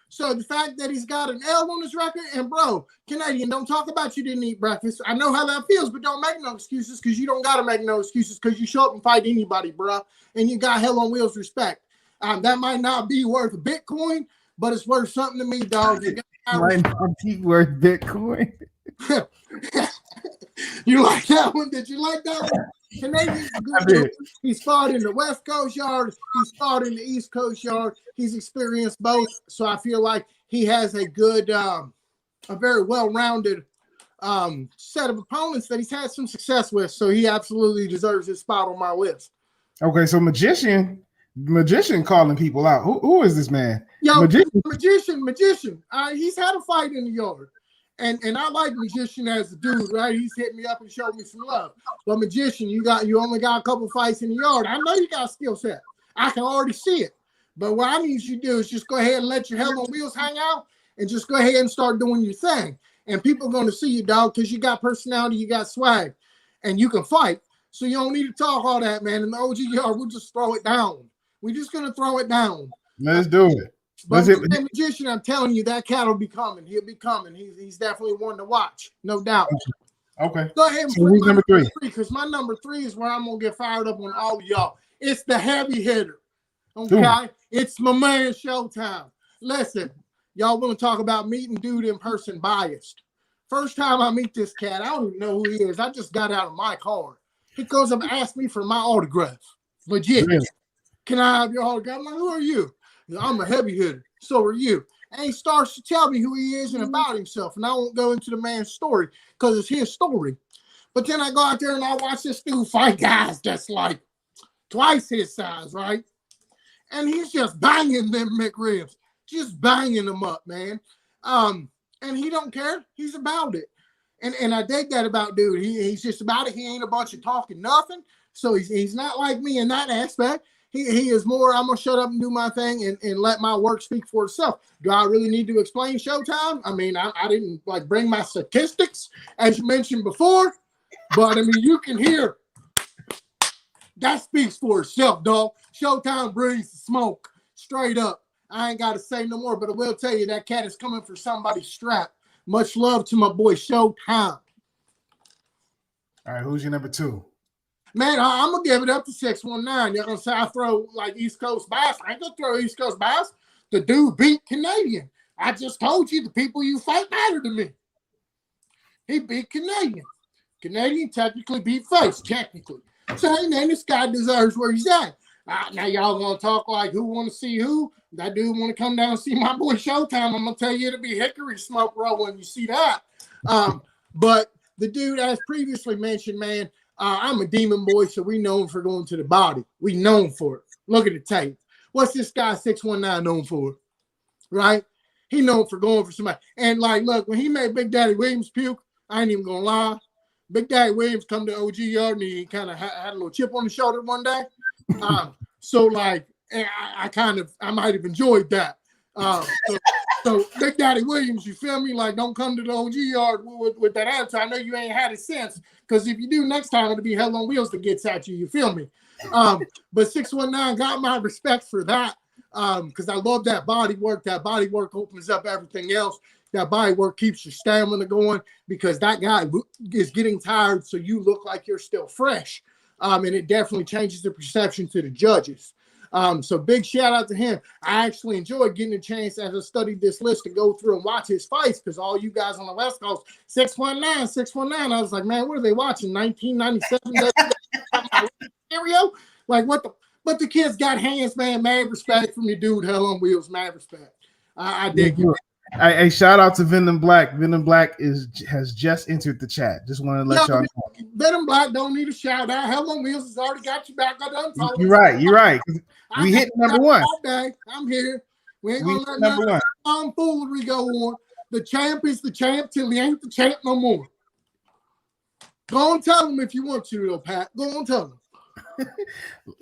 So the fact that he's got an L on his record, and bro, Canadian, don't talk about you didn't eat breakfast. I know how that feels, but don't make no excuses because you don't got to make no excuses because you show up and fight anybody, bro. And you got Hell on Wheels respect. That might not be worth a Bitcoin, but it's worth something to me, dog. Might not be worth Bitcoin. You like that one? Did you like that one? Canadian, he's fought in the West Coast yard. He's fought in the East Coast yard. He's experienced both, so I feel like he has a good, a very well-rounded set of opponents that he's had some success with. So he absolutely deserves his spot on my list. Okay, so Magician Magician calling people out. Who is this man? Yo, Magician. magician. He's had a fight in the yard. And I like Magician as a dude, right? He's hit me up and showed me some love. But Magician, you only got a couple fights in the yard. I know you got a skill set. I can already see it. But what I need you to do is just go ahead and let your hell on wheels hang out and just go ahead and start doing your thing. And people are going to see you, dog, because you got personality, you got swag, and you can fight. So you don't need to talk all that, man. In the OG yard, we'll just throw it down. We're just going to throw it down. Let's do it. But that Magician, I'm telling you, that cat will be coming. He'll be coming. He's definitely one to watch, no doubt. Okay. Go ahead and so who's number 3? Because my number 3 is where I'm going to get fired up on all of y'all. It's the heavy hitter. Okay? It's my man Showtime. Listen, y'all want to talk about meeting dude in person biased. First time I meet this cat, I don't even know who he is. I just got out of my car. He goes up and asks me for my autograph. Legit. Really? Can I have your autograph? I'm like, who are you? I'm a heavy hitter. So are you. And he starts to tell me who he is and about himself. And I won't go into the man's story because it's his story. But then I go out there and I watch this dude fight guys that's like twice his size, right? And he's just banging them McRibs. Just banging them up, man. And he don't care. He's about it. And I dig that about dude. He's just about it. He ain't a bunch of talking nothing. So he's not like me in that aspect. He is more, I'm going to shut up and do my thing and let my work speak for itself. Do I really need to explain Showtime? I mean, I didn't like bring my statistics as you mentioned before, but I mean, you can hear that speaks for itself, dog. Showtime brings the smoke straight up. I ain't got to say no more, but I will tell you that cat is coming for somebody's strap. Much love to my boy Showtime. All right, who's your number 2? Man, I'm going to give it up to 619. You're going to say I throw like East Coast bias. I ain't going to throw East Coast bias. The dude beat Canadian. I just told you the people you fight matter to me. He beat Canadian. Canadian technically beat Face, technically. So, hey, man, this guy deserves where he's at. Now, y'all want to talk like who want to see who? That dude want to come down and see my boy Showtime. I'm going to tell you it'll be hickory smoke roll when you see that. But the dude, as previously mentioned, man, I'm a demon boy, so we known for going to the body. We known for it. Look at the tape. What's this guy 619 known for? Right? He known for going for somebody. And like, look, when he made Big Daddy Williams puke, I ain't even gonna lie. Big Daddy Williams come to OG yard and he kind of had a little chip on his shoulder one day. So like, I might have enjoyed that. So Big Daddy Williams, you feel me? Like, don't come to the OG yard with that attitude. I know you ain't had it since, because if you do next time, it'll be hell on wheels that gets at you. You feel me? But 619 got my respect for that, because I love that body work. That body work opens up everything else. That body work keeps your stamina going, because that guy is getting tired, so you look like you're still fresh. And it definitely changes the perception to the judges. So big shout out to him. I actually enjoyed getting a chance as I studied this list to go through and watch his fights, because all you guys on the West Coast, 619. I was like, man, what are they watching? 1997 stereo? Like what the? But the kids got hands, man. Mad respect from your dude, Hell on Wheels. Mad respect. I dig it. Hey, shout out to Venom Black. Venom Black has just entered the chat. Just want to let y'all know. Venom Black don't need a shout out. Hell on Wheels has already got you back. You're right. We hit number 1. I'm here. We ain't gonna let number 1 foolery go on. The champ is the champ till he ain't the champ no more. Go and tell him if you want to, though, Pat. Go and tell him.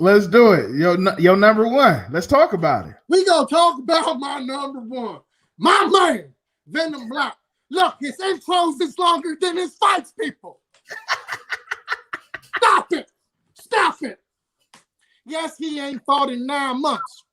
Let's do it. Your number 1. Let's talk about it. We gonna talk about my number 1. My man, Venom Black. Look, his intros is longer than his fights, people. Stop it. Yes, he ain't fought in 9 months.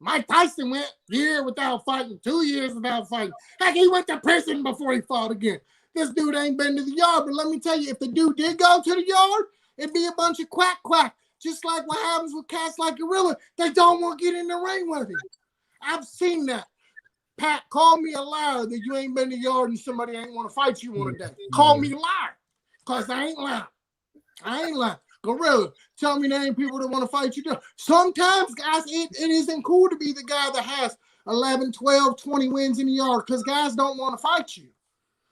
Mike Tyson went a year without fighting, 2 years without fighting. Heck, he went to prison before he fought again. This dude ain't been to the yard, but let me tell you, if the dude did go to the yard, it'd be a bunch of quack. Just like what happens with cats like Gorilla. They don't want to get in the ring with him. I've seen that. Pat, call me a liar that you ain't been to the yard and somebody ain't want to fight you on a day. Call me a liar, because I ain't lying. Gorilla, tell me there ain't people that want to fight you. Sometimes, guys, it isn't cool to be the guy that has 11, 12, 20 wins in the yard, because guys don't want to fight you.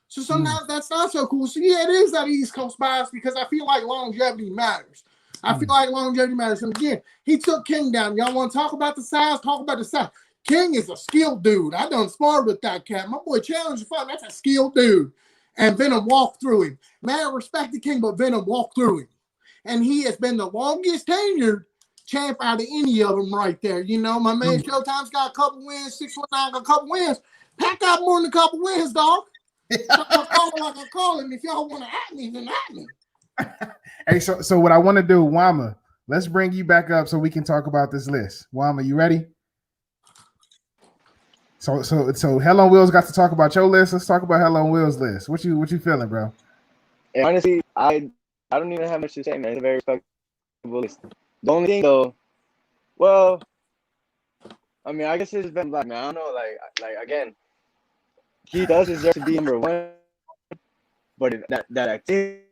So sometimes that's not so cool. So yeah, it is that East Coast bias, because I feel like longevity matters. I feel like longevity matters. And again, he took King down. Y'all want to talk about the size? Talk about the size. King is a skilled dude. I done sparred with that cat. My boy challenged fun. That's a skilled dude. And Venom walked through him. Man, I respect the King, but Venom walked through him. And he has been the longest tenured champ out of any of them right there. You know, my man Showtime's got a couple wins, 619 got a couple wins. Pac got more than a couple wins, dog. I call it like I call him. If y'all want to at me, then at me. Hey, so what I want to do, Wama, let's bring you back up so we can talk about this list. Wama, you ready? So Hell on Wheels got to talk about your list. Let's talk about Hell on Wheels list. What you feeling, bro? And honestly, I don't even have much to say, man. It's a very respectable list. The only thing though, well, I mean, I guess it's been Black, man. I don't know, like again, he does deserve to be number one, but that activity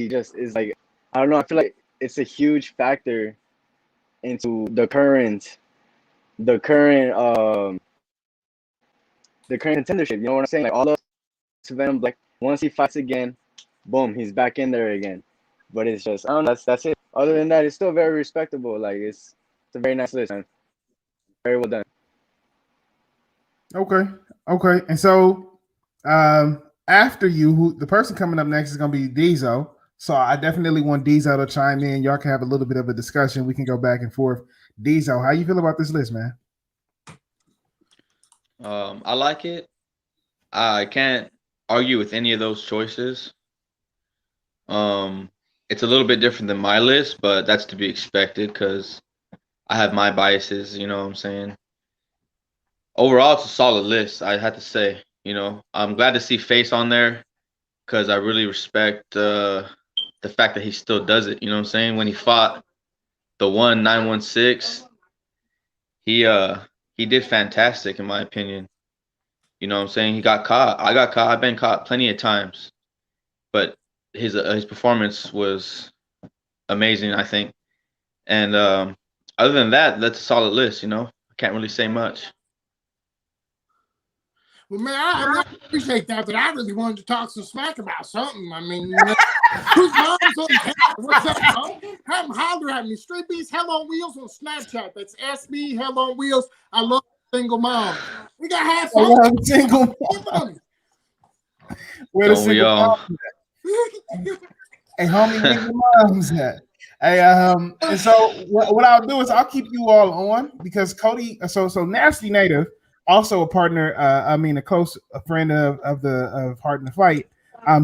just is like, I don't know. I feel like it's a huge factor into the current contendership. You know what I'm saying? Like all those Venom, like once he fights again, boom, he's back in there again. But it's just, I don't know. That's it. Other than that, it's still very respectable. Like it's a very nice list, man. Very well done. Okay. And so, after you, the person coming up next is gonna be Diesel. So I definitely want Diesel to chime in. Y'all can have a little bit of a discussion. We can go back and forth. Diesel, how you feel about this list, man? I like it. I can't argue with any of those choices. It's a little bit different than my list, but that's to be expected because I have my biases, you know what I'm saying? Overall, it's a solid list, I had to say. You know, I'm glad to see Face on there because I really respect the fact that he still does it, you know what I'm saying? When he fought the 916, he did fantastic in my opinion. You know what I'm saying? He got caught. I got caught. I've been caught plenty of times. But his performance was amazing, I think. And other than that, that's a solid list, you know? I can't really say much. Well, man, I appreciate that, but I really wanted to talk some smack about something. I mean, whose mom's on camera? What's up, bro? Have them holler at me. Streetbeefs Hell on Wheels on Snapchat. That's SB Hell on Wheels. I love single mom. We got half single mom. Where the single mom at? Hey, homie, where your mom's at? Hey, and so what I'll do is I'll keep you all on because Cody. So Nasty Native, also a partner. A close friend of Heart in the Fight.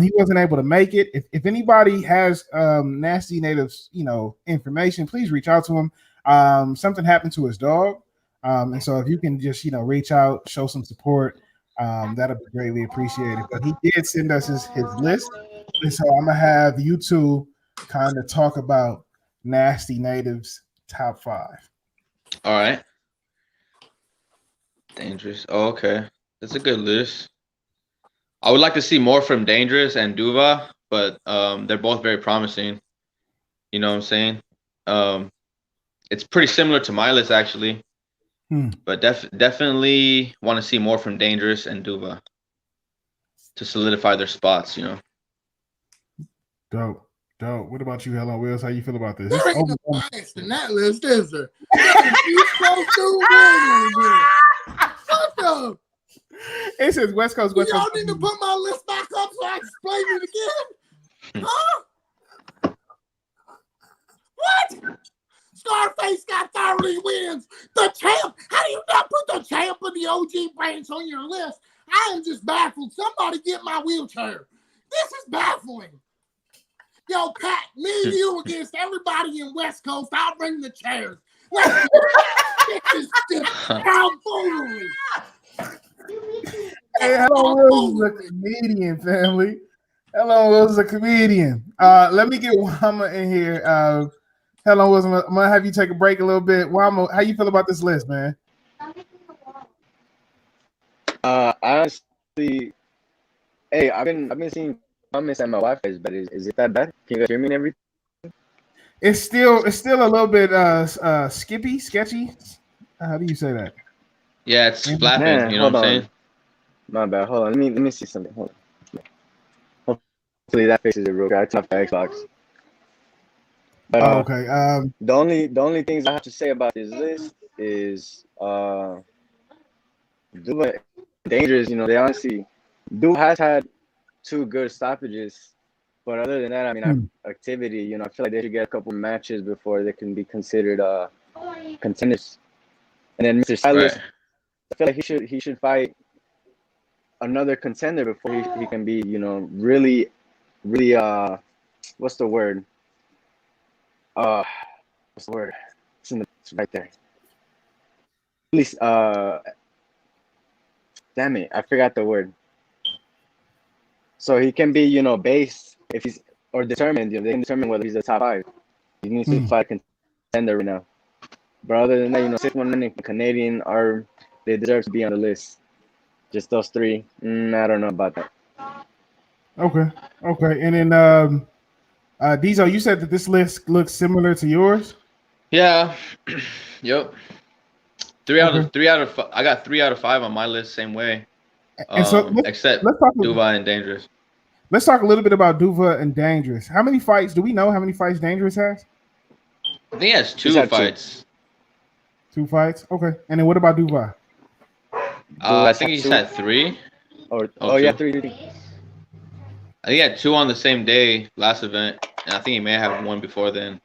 He wasn't able to make it. If anybody has Nasty Native's information, please reach out to him. Something happened to his dog. And so if you can just, reach out, show some support, that'll be greatly appreciated. But he did send us his list. And so I'm going to have you two kind of talk about Nasty Native's top 5. All right. Dangerous. Oh, okay. That's a good list. I would like to see more from Dangerous and Duva, but they're both very promising. You know what I'm saying? It's pretty similar to my list, actually. But definitely want to see more from Dangerous and Duva to solidify their spots, Dope. What about you, Hell on Wheels? How you feel about this? There ain't no bias in that list, is there? What the? It says West Coast. Y'all need to put my list back up so I can explain it again. Huh? What? Scarface got 30 wins. The champ. How do you not put the champ of the OG branch on your list? I am just baffled. Somebody get my wheelchair. This is baffling. Yo, Pat, me and you against everybody in West Coast. I'll bring the chairs. Let's get this tomfoolery. Hey, Hello Will's a comedian, family. Hello Will's a comedian. Let me get Wama in here. Hello Will's, I'm gonna have you take a break a little bit. Wama, how you feel about this list, man? Honestly, hey, I've been seeing comments that my Wi-Fi is bad. Is it that bad? Can you guys hear me and everything? It's still a little bit sketchy. How do you say that? Yeah, it's flapping. You know what I'm saying? My bad. Hold on. Let me see something. Hold on. 'Hopefully that fixes it real good. I turn off the Xbox. But Okay. the only things I have to say about this list is Duva dangerous. They honestly Duva has had 2 good stoppages, but other than that, I mean, activity. I feel like they should get a couple matches before they can be considered contenders. And then Mr. Silas, Right. I feel like he should fight another contender before he can be, really, really what's the word? What's the word? It's right there. At least damn it, I forgot the word. So he can be, based if he's or determined, they can determine whether he's the top 5. He needs to fight a contender right now. But other than that, 619 and Canadian they deserve to be on the list. Just those 3. I don't know about that. Okay. And then Diesel, you said that this list looks similar to yours. Yeah. Yep. 3 out of 5. I got 3 out of 5 on my list, same way. And so except let's talk. Duva and Dangerous. Let's talk a little bit about Duva and Dangerous. How many fights do we know? How many fights Dangerous has? I think he has 2 fights. 2 fights. Okay. And then what about Duva? I think he's had 3. Yeah, 3. I think he had 2 on the same day last event, and I think he may have 1 before then.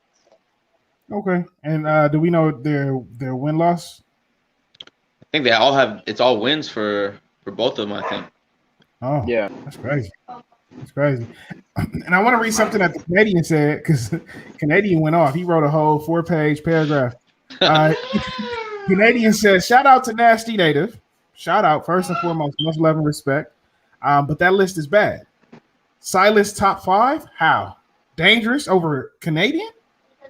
Okay. And do we know their win-loss? I think they all have. It's all wins for both of them, I think. Oh, yeah, that's crazy. That's crazy. And I want to read something that the Canadian said, because Canadian went off. He wrote a whole 4-page paragraph. Canadian says, shout out to Nasty Native. Shout out, first and foremost, much love and respect. But that list is bad. Silas top 5? How? Dangerous over Canadian?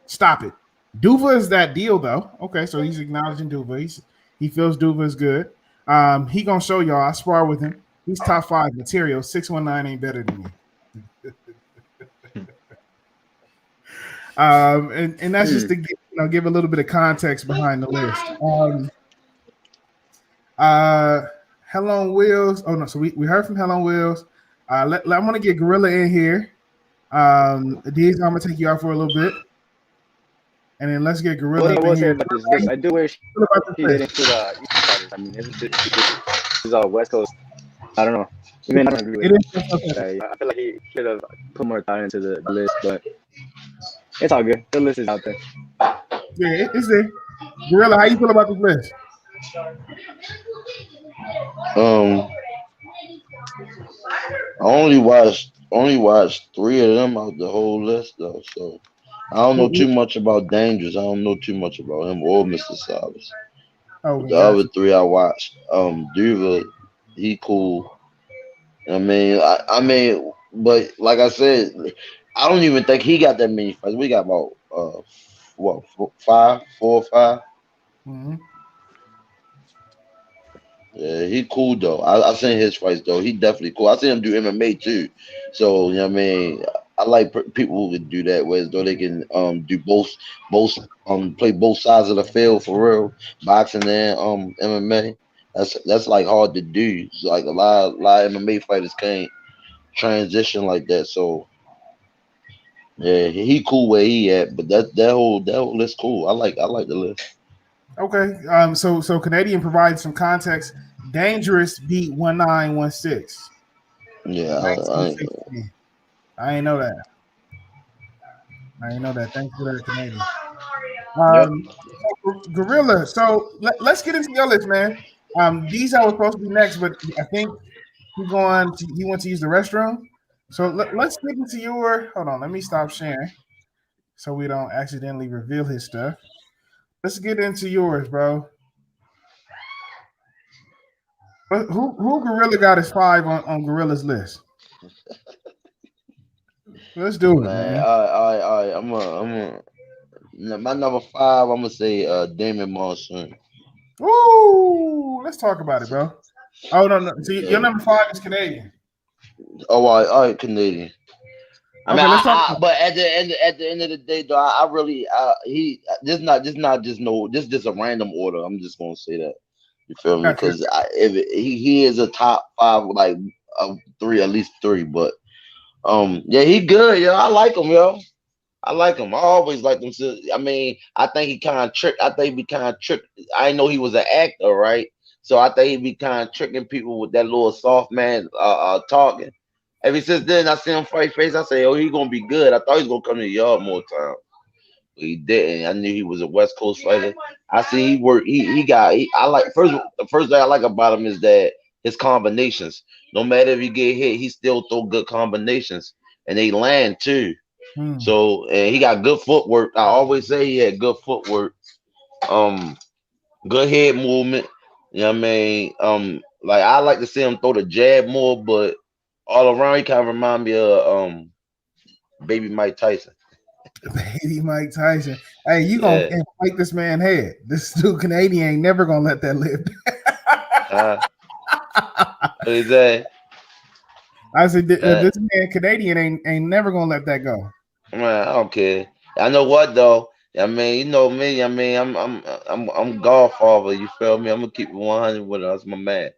Stop it. Duva is that deal, though. Okay, so he's acknowledging Duva. He feels Duva is good. He gonna show y'all. I spar with him. He's top 5 material. 619 ain't better than me. And that's just to give a little bit of context behind the list. Hell on Wheels. Oh no, so we heard from Hell on Wheels. I'm gonna get Gorilla in here. Deez, I'm gonna take you out for a little bit. And then let's get Gorilla in here. I do wish he did into the East Coast. I mean, he's all West Coast. I don't know. I mean, I don't agree with it. I feel like he should have put more thought into the list, but it's all good. The list is out there. Yeah, it's there. Gorilla, how you feel about this list? I only watched 3 of them out the whole list though, so I don't know too much about Dangerous. I don't know too much about him or Mr. Silas. The other 3 I watched. Duva, he cool. I mean, but like I said, I don't even think he got that many fights. We got about 4 or 5. Mm-hmm. Yeah, he cool though. I seen his fights though. He definitely cool. I seen him do MMA too. So you know what I mean. I like people who can do that, where though they can do both play both sides of the field for real, boxing and MMA. That's like hard to do. It's like a lot of MMA fighters can't transition like that. So yeah, he cool where he at, but that whole list cool. I like the list. Okay. So Canadian provides some context. Dangerous beat 1916. Yeah, I ain't know that. Thanks for that, Canadian. Gorilla. So let's get into your list, man. Diesel was supposed to be next, but I think he went to use the restroom. So let's get into your. Hold on, let me stop sharing, so we don't accidentally reveal his stuff. Let's get into yours, bro. But who Gorilla got his 5 on Gorilla's list? Let's do it, man. All right. My number 5. I'm gonna say Damon Monsoon. Ooh, let's talk about it, bro. Oh no. So your number 5 is Canadian. Oh, all right, Canadian. I mean, but at the end of the day, though, I really this is just a random order. I'm just gonna say that. You feel me? Because he is a top 5, like 3, at least 3. But yeah, he good, yo. I like him, yo. I like him. I always liked him. I mean, I think he kind of tricked. I think he kind of tricked. I didn't know he was an actor, right? So I think he be kind of tricking people with that little soft man talking. Ever since then, I see him fight face. I say, oh, he gonna be good. I thought he was gonna come to the yard more time. But he didn't. I knew he was a West Coast fighter. I see he worked. He got. I like first. The first thing I like about him is that his combinations. No matter if he get hit, he still throw good combinations, and they land too. Hmm. So and he got good footwork. I always say he had good footwork. Um, Good head movement. You know what I mean? Like I like to see him throw the jab more, but all around he kind of remind me of baby Mike Tyson. Baby Mike Tyson. Hey, you gonna Yeah. fight this man head? This dude Canadian ain't never gonna let that live. What is that? I said this man Canadian ain't never gonna let that go. Man, I don't care. I know what though. I mean, you know me. I mean, I'm Godfather. You feel me? I'm gonna keep it 100 with us, my man.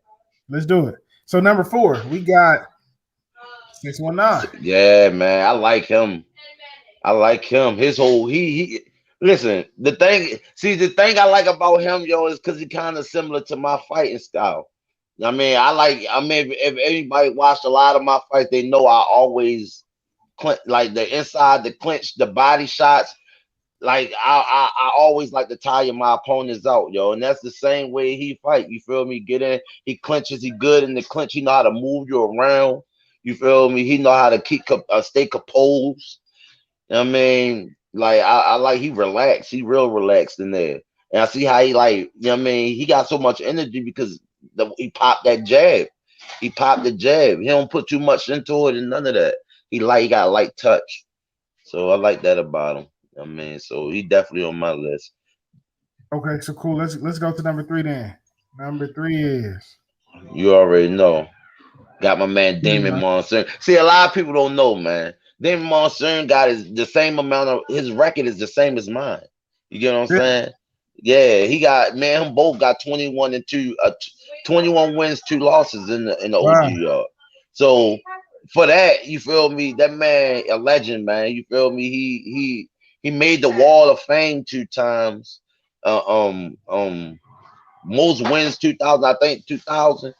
Let's do it. So number 4, we got 619. Yeah, man. I like him. I like him. His whole he listen, the thing I like about him, yo, is because he kind of similar to my fighting style. I mean, if anybody watched a lot of my fights, they know I always clinch like the inside, the clinch, the body shots. Like I always like to tire my opponents out, yo, and that's the same way he fight. You feel me? Get in, he clinches, he good in the clinch. He know how to move you around. You feel me? He know how to stay composed. I mean, like I like he relaxed. He real relaxed in there, and I see how he like. You know what I mean? He got so much energy because he popped that jab. He popped the jab. He don't put too much into it and none of that. He got a light touch, so I like that about him. I mean, so he definitely on my list. Okay, so cool. Let's go to number 3 then. Number 3 is You already know. Got my man Damon Monsoon. See, a lot of people don't know, man. Damon Monsoon got the same amount of his record is the same as mine. You get what I'm saying? Yeah, he got him both got 21 and 2, 21 wins, 2 losses in the OG yard. So for that, you feel me? That man a legend, man. You feel me? He made the Wall of Fame 2 times. Most wins 2000, I think 2000.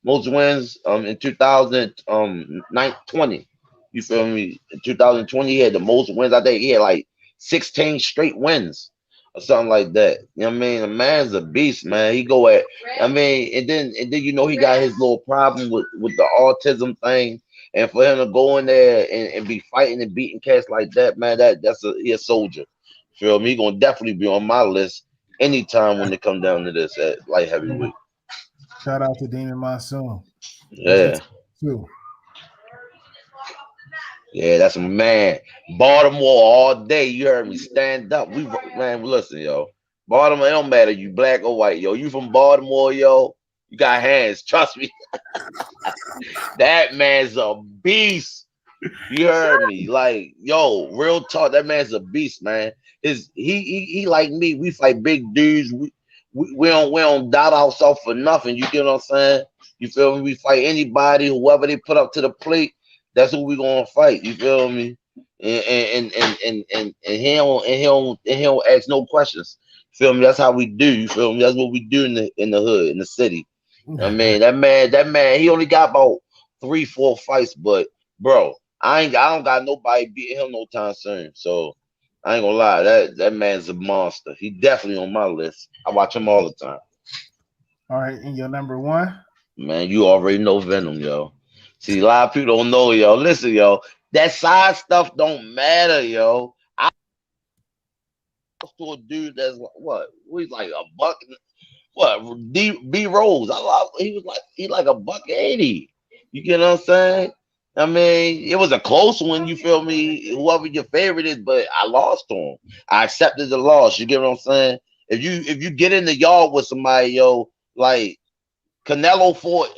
Most wins in 2020. You feel me? In 2020, he had the most wins. I think he had like 16 straight wins or something like that. You know what I mean? The man's a beast, man. He go at, I mean, and then you know he got his little problem with the autism thing. And for him to go in there and be fighting and beating cats like that, man, he a soldier. Feel me? He gonna definitely be on my list anytime when it come down to this at light heavyweight. Shout out to Damon Monsoon. Yeah. Yeah, that's my man. Baltimore all day. You heard me. Stand up. Man, listen, yo. Baltimore, it don't matter you black or white, yo. You from Baltimore, yo. You got hands. Trust me. That man's a beast. You heard me. Like, yo, real talk. That man's a beast, man. He like me. We fight big dudes. We don't doubt ourselves for nothing. You get what I'm saying? You feel me? We fight anybody, whoever they put up to the plate. That's who we gonna fight. You feel me? And he don't ask no questions. You feel me? That's how we do. You feel me? That's what we do in the hood, in the city. I mean, that man, he only got about 3-4 fights, but bro, I don't got nobody beating him no time soon. So I ain't gonna lie, that man's a monster. He definitely on my list. I watch him all the time. All right, and your number 1? Man, you already know Venom, yo. See, a lot of people don't know, yo. Listen, yo, that side stuff don't matter, yo. I to a dude that's he's like a buck. What B Rose? He like a $180. You get what I'm saying? I mean, it was a close one. You feel me? Whoever your favorite is, but I lost to him. I accepted the loss. You get what I'm saying? If you get in the yard with somebody, yo, like Canelo fought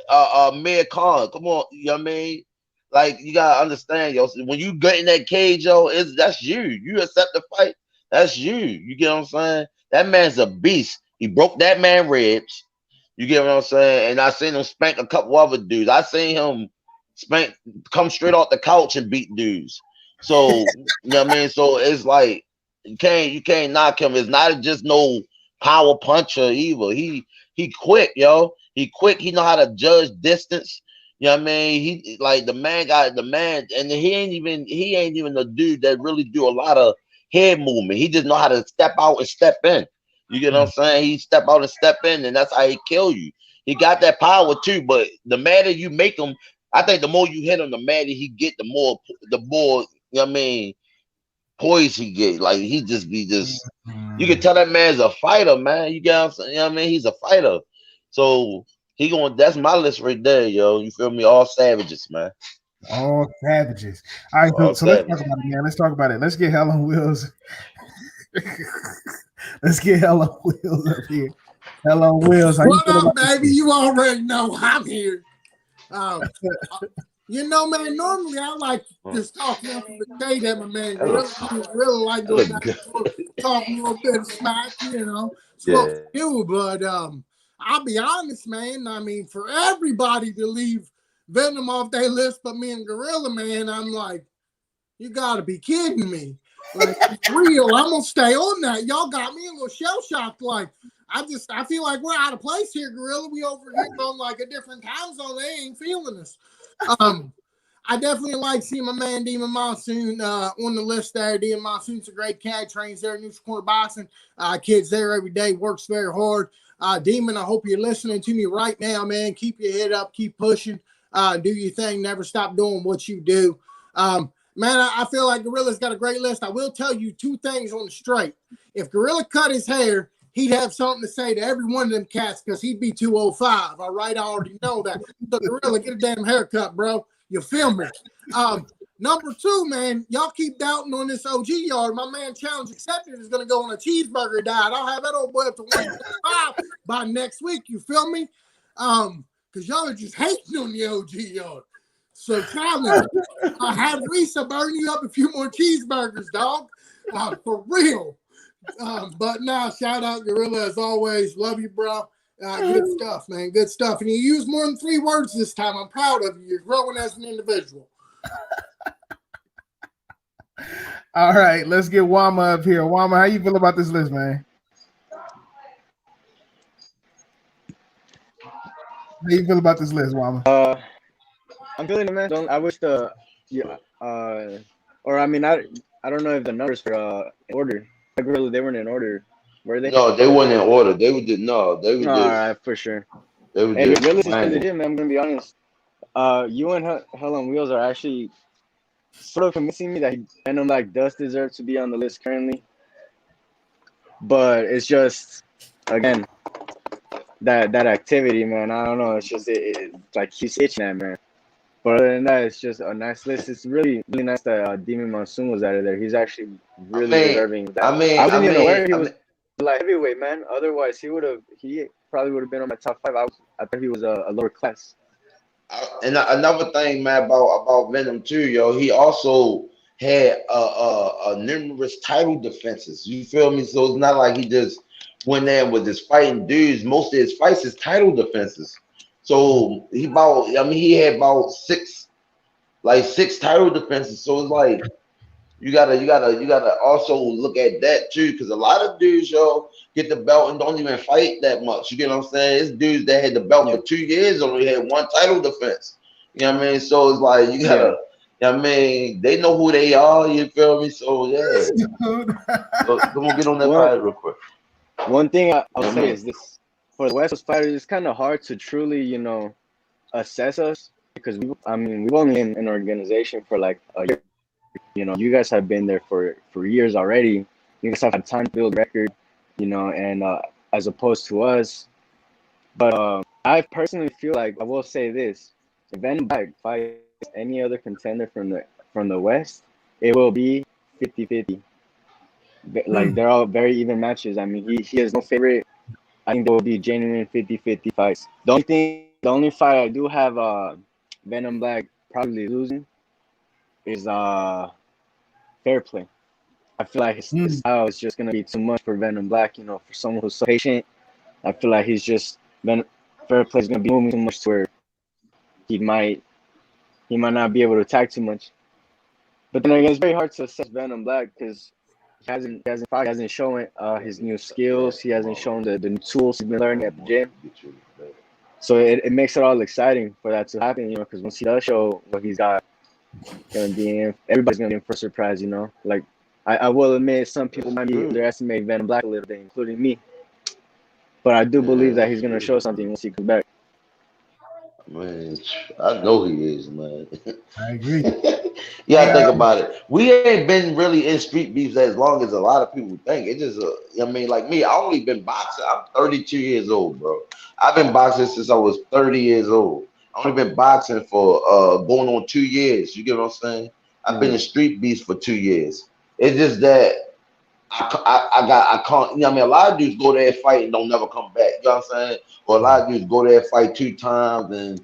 Mir Khan. Come on, you know what I mean? Like you gotta understand, yo. When you get in that cage, yo, that's you. You accept the fight. That's you. You get what I'm saying? That man's a beast. He broke that man ribs. You get what I'm saying? And I seen him spank a couple other dudes. I seen him come straight off the couch and beat dudes. So you know what I mean. So it's like you can't knock him. It's not just no power puncher either. He quick, yo. He quick. He know how to judge distance. You know what I mean? He like the man got the man, and he ain't even the dude that really do a lot of head movement. He just know how to step out and step in. You get what I'm saying? He step out and step in, and that's how he kill you. He got that power too, but the madder you make him, I think the more you hit him, the madder he get, the more you know what I mean, poise he get. Like he just be just you can tell that man's a fighter, man. You get what I'm saying? You know what I mean? He's a fighter. So he going that's my list right there, yo. You feel me? All savages, man. All savages. All right, All so let's talk savages. about it, man. Let's talk about it. Let's get Hell on Wheels. Let's get Hell on Wheels up here. Hell on Wheels. How you What feel up, about baby? this? You already know I'm here. You know, man, normally I like to just talk nothing but shade at my man. Gorilla like go back and forth, talk a little bit of smack, you know. Spoke Yeah. to you, but I'll be honest, man. I mean, for everybody to leave Venom off their list but me and Gorilla, man, I'm like, you gotta be kidding me. Like, it's real. I'm gonna stay on that. Y'all got me a little shell shocked. Like, I feel like we're out of place here, Gorilla. We over here on like a different time zone. They ain't feeling us. I definitely like seeing my man Demon Monsoon on the list there. Demon Monsoon's a great cat, trains there, Neutral Corner Boxing. Kids there every day, works very hard. Demon, I hope you're listening to me right now, man. Keep your head up, keep pushing, do your thing, never stop doing what you do. Man, I feel like Gorilla's got a great list. I will tell you two things on the straight. If Gorilla cut his hair, he'd have something to say to every one of them cats because he'd be 205. All right, I already know that. So Gorilla, get a damn haircut, bro. You feel me? Number two, man, y'all keep doubting on this OG yard. My man Challenge Accepted is going to go on a cheeseburger diet. I'll have that old boy up to 125 by next week. You feel me? Because y'all are just hating on the OG yard. So Challenge, have Risa burn you up a few more cheeseburgers, dog. For real. But now, shout out Gorilla as always. Love you, bro. Good stuff, man. Good stuff. And you used more than 3 words this time. I'm proud of you. You're growing as an individual. All right, let's get Wama up here. Wama, how you feel about this list, man? How you feel about this list, Wama? I'm feeling it, man. I wish or I mean, I don't know if the numbers for in order. Really, they weren't in order, were they? No, they weren't in order. They were just no, they were All just right, for sure. they were And just realistic is random. legit, man. I'm gonna be honest. You and Hell on Wheels are actually sort of convincing me that Venom like does deserve to be on the list currently. But it's just again that activity, man. I don't know. It's just like he's itching that, man. But other than that, it's just a nice list. It's really nice that Demon Monsoon was out of there. He's actually really deserving of that. I wasn't even aware he was like heavyweight, man. Otherwise, he probably would have been on my top 5. I thought he was a lower class. And another thing, man, about Venom too, yo, he also had numerous title defenses. You feel me? So it's not like he just went there with his fighting dudes. Most of his fights is title defenses. So he had about 6 title defenses. So it's like you gotta also look at that too, because a lot of dudes, yo, get the belt and don't even fight that much. You get what I'm saying? It's dudes that had the belt for 2 years only had 1 title defense. You know what I mean? So it's like you gotta, you know what I mean, they know who they are. You feel me? So yeah. So come on, get on that fight real quick. One thing I'll say is this: for the West Coast fighters, it's kind of hard to truly, assess us because we've only been in an organization for like a year. You guys have been there for years already. You guys have had time to build a record, and as opposed to us. But I personally feel like I will say this: if Venom Black fights any other contender from the West, it will be 50-50. Like they're all very even matches. I mean, he has no favorite. I think there will be genuine 50-50 fights. The only fight I do have Venom Black probably losing is Fair Play. I feel like his style is just gonna be too much for Venom Black. For someone who's so patient, I feel like Fair Play is gonna be moving too much to where he might not be able to attack too much. But then again, it's very hard to assess Venom Black because he hasn't shown his new skills. He hasn't shown the new tools he's been learning at the gym. So it makes it all exciting for that to happen, you know, because once he does show what he's got, everybody's gonna be in for a surprise, you know. Like I will admit, some people might be underestimating Venom Black a little bit, including me. But I do believe that he's gonna show something once he comes back. Man, I know he is, man. I agree. Yeah, think about it. We ain't been really in street beefs as long as a lot of people think. It just, I mean, like me, I only been boxing. I'm 32 years old, bro. I've been boxing since I was 30 years old. I've only been boxing for going on 2 years. You get what I'm saying? I've been in street beefs for 2 years. It's just that I can't, you know what I mean? A lot of dudes go there and fight and don't never come back. You know what I'm saying? Or a lot of dudes go there and fight 2 times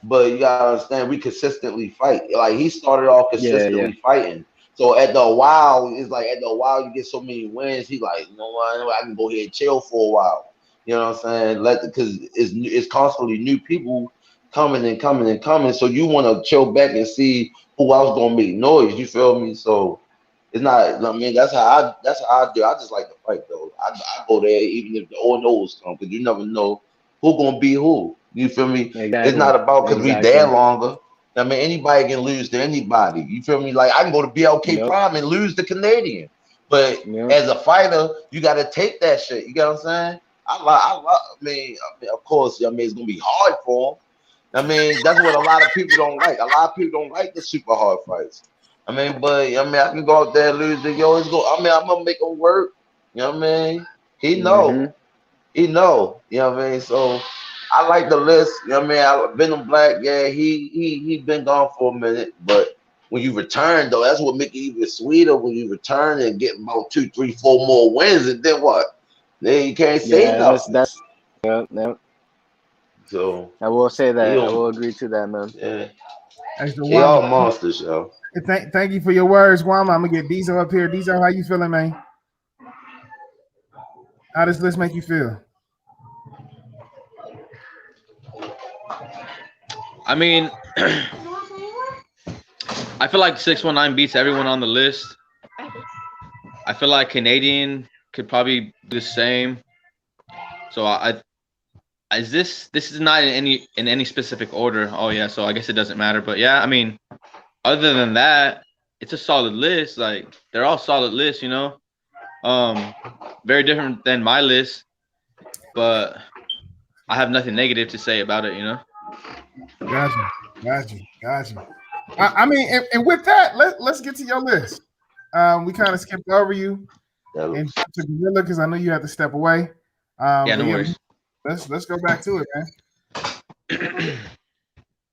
but you gotta understand, we consistently fight. Like he started off consistently fighting. So at the while, it's like at the while you get so many wins, he like, you know what, I can go here and chill for a while. You know what I'm saying? Because it's constantly new people coming and coming and coming. So you want to chill back and see who else gonna make noise. You feel me? So it's not. I mean, that's how I do. I just like to fight though. I go there even if the O&Os come, because you never know who gonna be who. You feel me? Exactly. It's not about because we there longer. I mean, anybody can lose to anybody. You feel me? Like I can go to BLK Prime and lose the Canadian, but as a fighter, you got to take that shit. You get what I'm saying? I mean, of course, I mean it's gonna be hard for them. I mean, that's what a lot of people don't like. A lot of people don't like the super hard fights. I mean, but I mean, I can go out there and lose the yo. I mean, I'm gonna make him work. You know what I mean? He know. He know. You know what I mean? So I like the list. You know what I mean? Venom Black, yeah, he been gone for a minute, but when you return though, that's what make it even sweeter when you return and get about 2, 3, 4 more wins, and then what? Then you can't say nothing. Yeah. So I will say that. I will agree to that, man. Yeah. They all monsters, yo. Thank you for your words, Wama. I'm gonna get Diesel up here. Diesel, how you feeling, man? How does this make you feel? I mean, I feel like 619 beats everyone on the list. I feel like Canadian could probably do the same. So this is not in any specific order. Oh yeah, so I guess it doesn't matter. But yeah, I mean, other than that, it's a solid list. Like they're all solid lists, you know. Very different than my list, but I have nothing negative to say about it, you know. Gotcha. I mean, and with that, let's get to your list. We kind of skipped over you and to Gorilla because I know you had to step away. Yeah, no worries. Let's go back to it, man.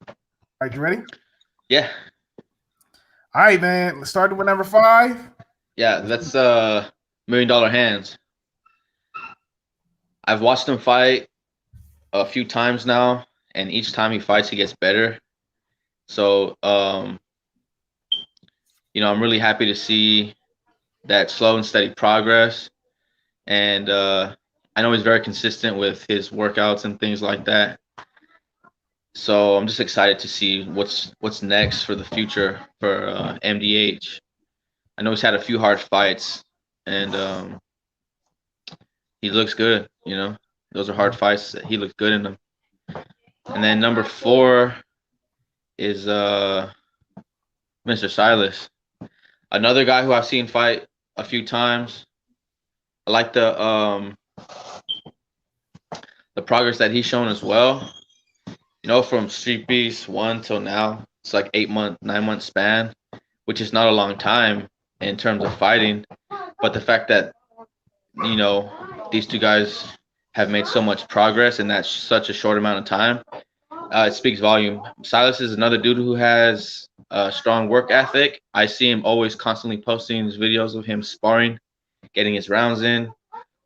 All right, you ready? Yeah. All right, man. Let's start with number 5. Yeah, that's $1 Million Hands. I've watched him fight a few times now, and each time he fights, he gets better. So, you know, I'm really happy to see that slow and steady progress. And I know he's very consistent with his workouts and things like that. So I'm just excited to see what's next for the future for MDH. I know he's had a few hard fights, and he looks good. You know, those are hard fights. He looks good in them. And then number 4 is Mr. Silas, another guy who I've seen fight a few times. I like the progress that he's shown as well. You know, from Street Beefs 1 till now, it's like 9 month span, which is not a long time in terms of fighting. But the fact that, you know, these two guys have made so much progress in that such a short amount of time, it speaks volume. Silas is another dude who has a strong work ethic. I see him always constantly posting these videos of him sparring, getting his rounds in.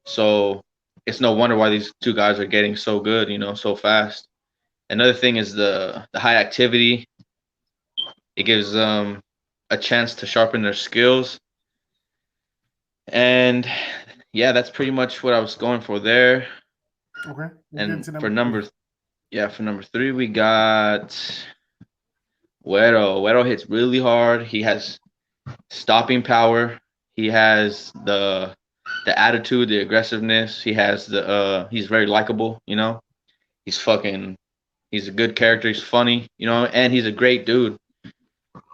So it's no wonder why these two guys are getting so good, you know, so fast. Another thing is the high activity. It gives them a chance to sharpen their skills. And yeah, that's pretty much what I was going for there. Okay. And for number 3, we got Güero. Güero hits really hard. He has stopping power. He has the attitude, the aggressiveness. He has he's very likable, you know. He's a good character. He's funny, you know, and he's a great dude.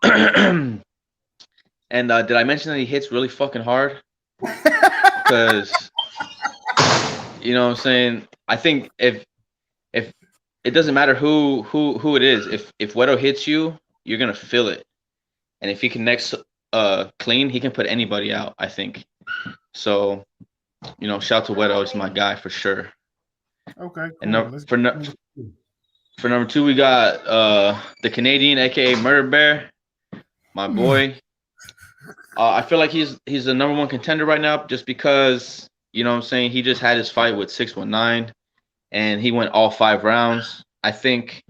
And did I mention that he hits really fucking hard? Because you know what I'm saying, I think if it doesn't matter who it is, if Wedo hits you, you're gonna feel it. And if he connects clean, he can put anybody out, I think. So, you know, shout to Wedo, is my guy for sure. Okay. Cool. And for number 2, we got the Canadian, aka Murder Bear, my boy. I feel like he's the number 1 contender right now, just because, you know what I'm saying, he just had his fight with 619 and he went all 5 rounds. I think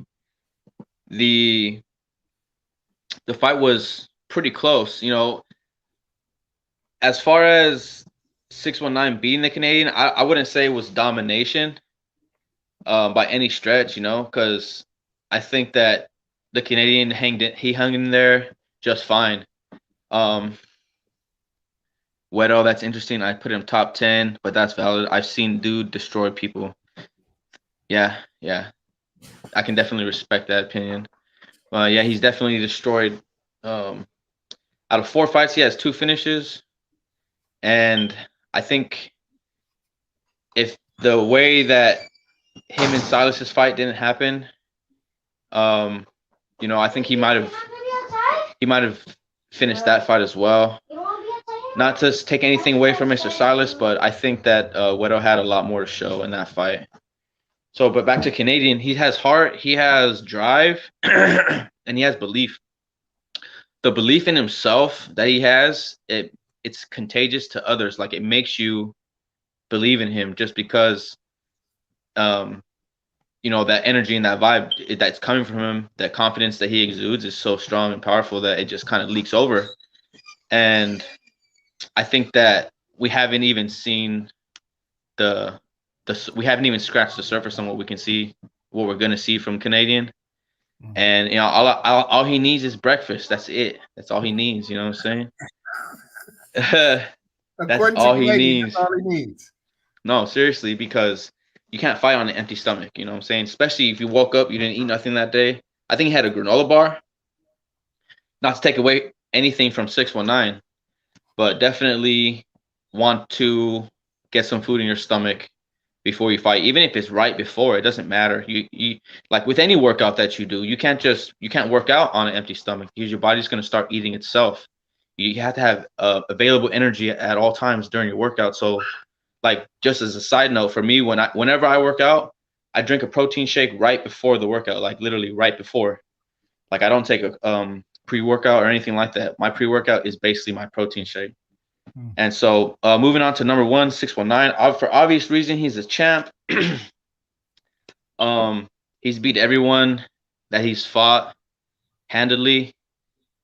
the fight was pretty close, you know. As far as 619 beating the Canadian, I wouldn't say it was domination by any stretch, you know, because I think that the Canadian hung in there just fine. Wedo, that's interesting. I put him top 10, but that's valid. I've seen dude destroy people. Yeah. I can definitely respect that opinion. Yeah, he's definitely destroyed. Out of 4 fights, he has 2 finishes. And I think if the way that him and Silas's fight didn't happen, you know, I think he might have finished that fight as well. Not to take anything away from Mr. Silas, but I think that Wedo had a lot more to show in that fight. So, but back to Canadian, he has heart, he has drive, and he has belief. The belief in himself that he has, it's contagious to others. Like, it makes you believe in him just because, you know, that energy and that vibe that's coming from him, that confidence that he exudes is so strong and powerful that it just kind of leaks over. And I think that we haven't even seen we haven't even scratched the surface on what we can see, what we're gonna see from Canadian. And you know, all he needs is breakfast. That's it. That's all he needs. You know what I'm saying? That's all he needs. That's all he needs. No, seriously, because you can't fight on an empty stomach. You know what I'm saying? Especially if you woke up, you didn't eat nothing that day. I think he had a granola bar. Not to take away anything from 619, but definitely want to get some food in your stomach before you fight. Even if it's right before, it doesn't matter. You like with any workout that you do, you can't work out on an empty stomach because your body's going to start eating itself. You have to have available energy at all times during your workout. So, like, just as a side note, for me, whenever I work out, I drink a protein shake right before the workout, like literally right before. Like, I don't take a pre-workout or anything like that. My pre-workout is basically my protein shake. And so moving on to number 1, 619. For obvious reason, he's a champ. He's beat everyone that he's fought handedly.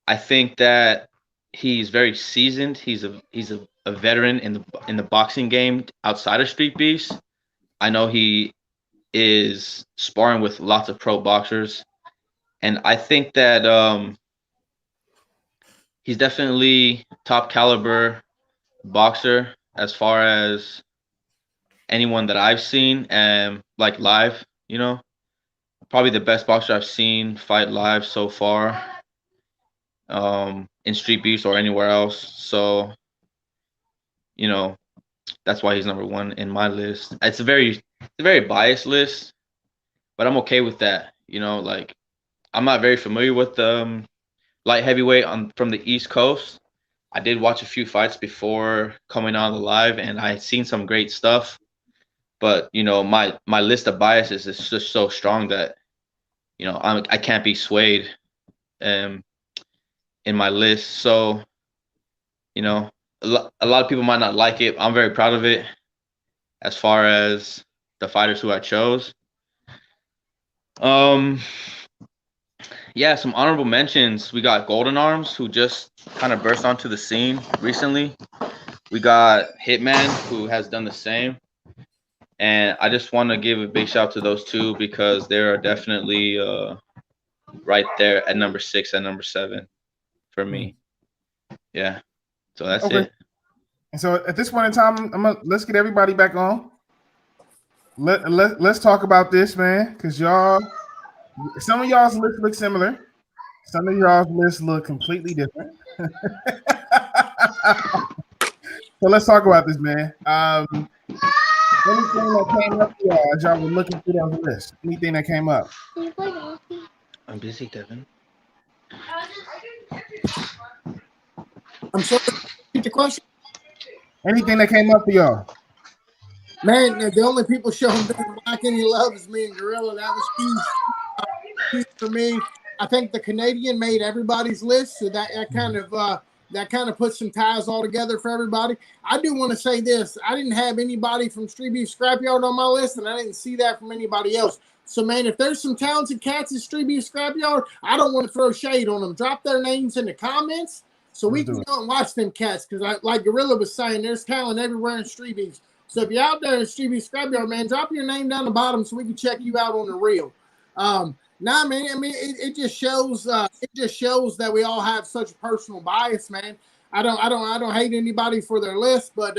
I think that he's very seasoned. He's a veteran in the boxing game outside of Street Beefs. I know he is sparring with lots of pro boxers, and I think that he's definitely top caliber boxer as far as anyone that I've seen, and like live, you know, probably the best boxer I've seen fight live so far, in Street Beefs or anywhere else. So, you know, that's why he's number 1 in my list. It's a very biased list, but I'm okay with that. You know, like, I'm not very familiar with light heavyweight from the East Coast. I did watch a few fights before coming on the live, and I had seen some great stuff. But, you know, my list of biases is just so strong that, you know, I can't be swayed in my list. So, you know, a lot of people might not like it. I'm very proud of it as far as the fighters who I chose. Yeah, some honorable mentions. We got Golden Arms, who just kind of burst onto the scene recently. We got Hitman, who has done the same. And I just want to give a big shout out to those two because they are definitely right there at number 6 and number 7 for me. Yeah. So that's Okay. it. And so at this point in time, let's get everybody back on. Let's talk about this, man, because some of y'all's lists look similar. Some of y'all's lists look completely different. So let's talk about this, man. Anything that came up for y'all as y'all were looking through those lists? Anything that came up? I'm busy, Devin. I'm sorry. Repeat the question. Anything that came up for y'all? Man, the only people showing Black any love is me and Gorilla. That was huge for me. I think the Canadian made everybody's list, so that kind of put some ties all together for everybody. I do want to say this: I didn't have anybody from Street Beef Scrapyard on my list, and I didn't see that from anybody else. So, man, if there's some talented cats at Street Beef Scrapyard, I don't want to throw shade on them. Drop their names in the comments so we can go and watch them cats. Because, like Gorilla was saying, there's talent everywhere in Street Beefs. So if you're out there in Street Beef Scrapyard, man, drop your name down the bottom so we can check you out on the reel. Nah, man. I mean, it just shows. It just shows that we all have such personal bias, man. I don't hate anybody for their list, but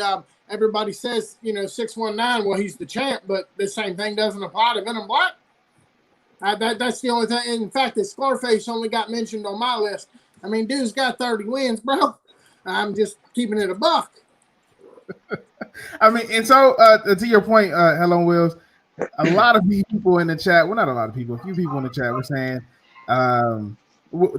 everybody says 619. Well, he's the champ, but the same thing doesn't apply to Venom Black. That's the only thing. In fact, the Scarface only got mentioned on my list. I mean, dude's got 30 wins, bro. I'm just keeping it a buck. I mean, and so to your point, Hello Wills, a lot of people in the chat, well, not a lot of people, a few people in the chat were saying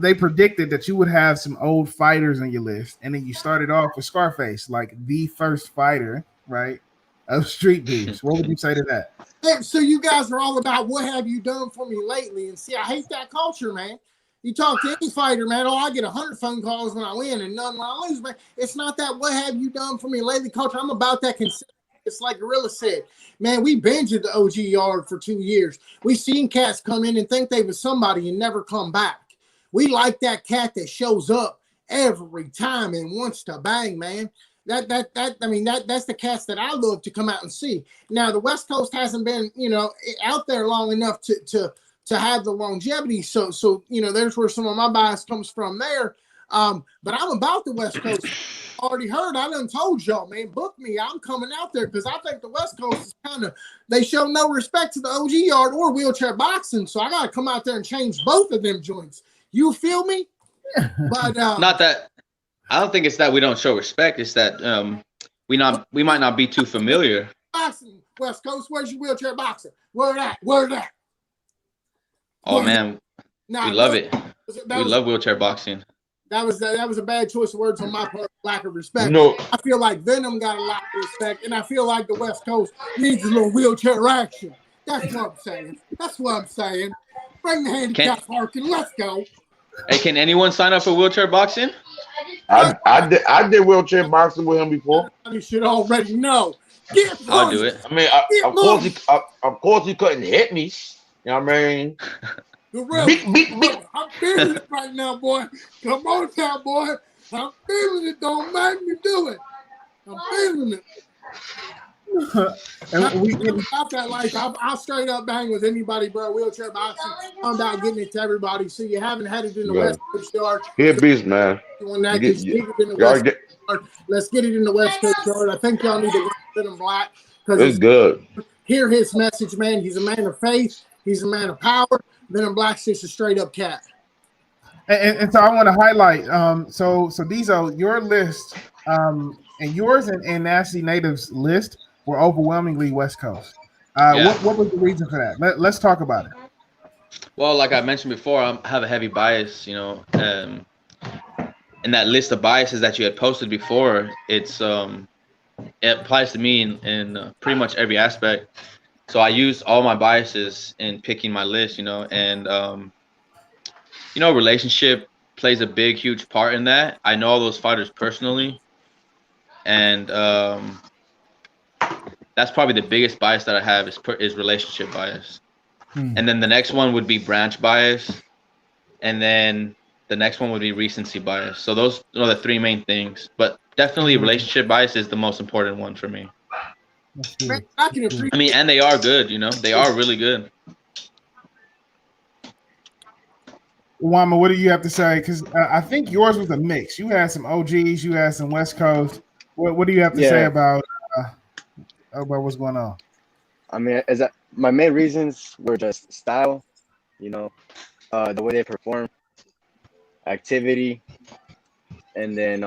they predicted that you would have some old fighters on your list, and then you started off with Scarface, like the first fighter, right, of Street Beefs. What would you say to that? So you guys are all about what have you done for me lately, and see, I hate that culture, man. You talk to any fighter, man, I get 100 phone calls when I win and none when I lose, man. It's not that what have you done for me lately culture. I'm about that consistency. It's like Gorilla said, man, we binged the OG yard for 2 years. We seen cats come in and think they was somebody and never come back. We like that cat that shows up every time and wants to bang, man. That's the cats that I love to come out and see. Now, the West Coast hasn't been, out there long enough to have the longevity. So there's where some of my bias comes from there. But I'm about the West Coast. Already heard, I done told y'all, man, book me. I'm coming out there because I think the West Coast is they show no respect to the OG yard or wheelchair boxing. So I got to come out there and change both of them joints. You feel me? But not that, I don't think it's that we don't show respect. It's that we might not be too familiar. Boxing, West Coast, where's your wheelchair boxer? Where that? Oh, man, nah, we love it. We love wheelchair boxing. That was a bad choice of words on my part, lack of respect. No. I feel like Venom got a lot of respect, and I feel like the West Coast needs a little wheelchair action. That's what I'm saying. Bring the handicap parking. Let's go. Hey, can anyone sign up for wheelchair boxing? I did wheelchair boxing with him before. You should already know. I'll do it. I mean, of course he couldn't hit me. You know what I mean? Beat. I'm feeling it right now, boy. Come on now, boy. I'm feeling it. Don't make me do it. I'm feeling it. And we about that life. I'll straight up bang with anybody, bro. Wheelchair boxing. I'm about getting it to everybody. So you haven't had it in the West Coast yard. Here, beast, man. Let's get it in the West Coast yard. I think y'all need to get him Black because it's good. Hear his message, man. He's a man of faith. He's a man of power. Venom Black's just a straight up cat. And so I want to highlight. So these are your list, and yours and Nasty Native's list were overwhelmingly West Coast. What was the reason for that? Let's talk about it. Well, like I mentioned before, I have a heavy bias, in that list of biases that you had posted before. It's it applies to me in pretty much every aspect. So I used all my biases in picking my list, and relationship plays a big, huge part in that. I know all those fighters personally, and that's probably the biggest bias that I have is relationship bias. And then the next one would be branch bias, and then the next one would be recency bias. So those are the three main things, but definitely relationship bias is the most important one for me. I mean, and they are good, they are really good. Wama, what do you have to say? Because I think yours was a mix. You had some OGs, you had some West Coast. What do you have to say about what's going on? I mean, my main reasons were just style, you know, the way they perform, activity, and then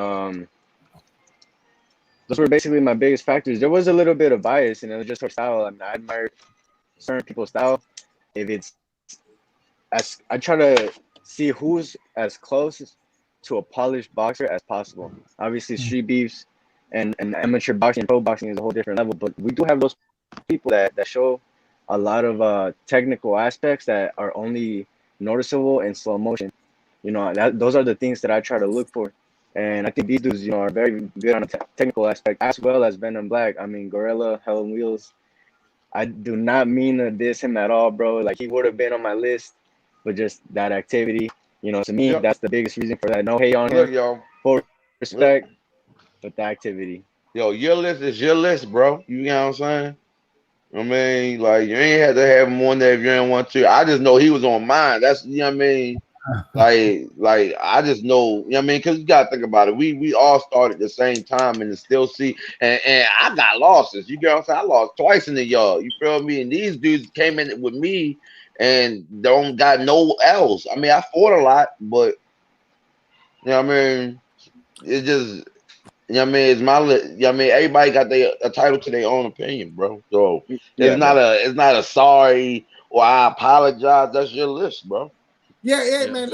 those were basically my biggest factors. There was a little bit of bias, and it was just for style. I mean, I admire certain people's style. If it's I try to see who's as close to a polished boxer as possible. Obviously, street beefs and amateur boxing and pro boxing is a whole different level, but we do have those people that show a lot of technical aspects that are only noticeable in slow motion. You know, those are the things that I try to look for. And I think these dudes, you know, are very good on the technical aspect, as well as Venom Black. I mean, Gorilla, Hell on Wheels. I do not mean to diss him at all, bro. Like, he would have been on my list, but just that activity, you know, to me, that's the biggest reason for that. No hate on him, yo, full respect, but the activity. Yo, your list is your list, bro. You know what I'm saying? I mean, like, you ain't had to have him on there if you didn't want to. I just know he was on mine. That's, you know what I mean? Like I just know, you know what I mean? Because you gotta think about it. We all started at the same time and still see, and I got losses. You get what I'm saying? I lost twice in the yard. You feel me? And these dudes came in with me and don't got no L's. I mean, I fought a lot, but you know what I mean? It just, you know what I mean? It's my list. You know what I mean? Everybody got a title to their own opinion, bro. So it's not a sorry or I apologize. That's your list, bro. Yeah, man.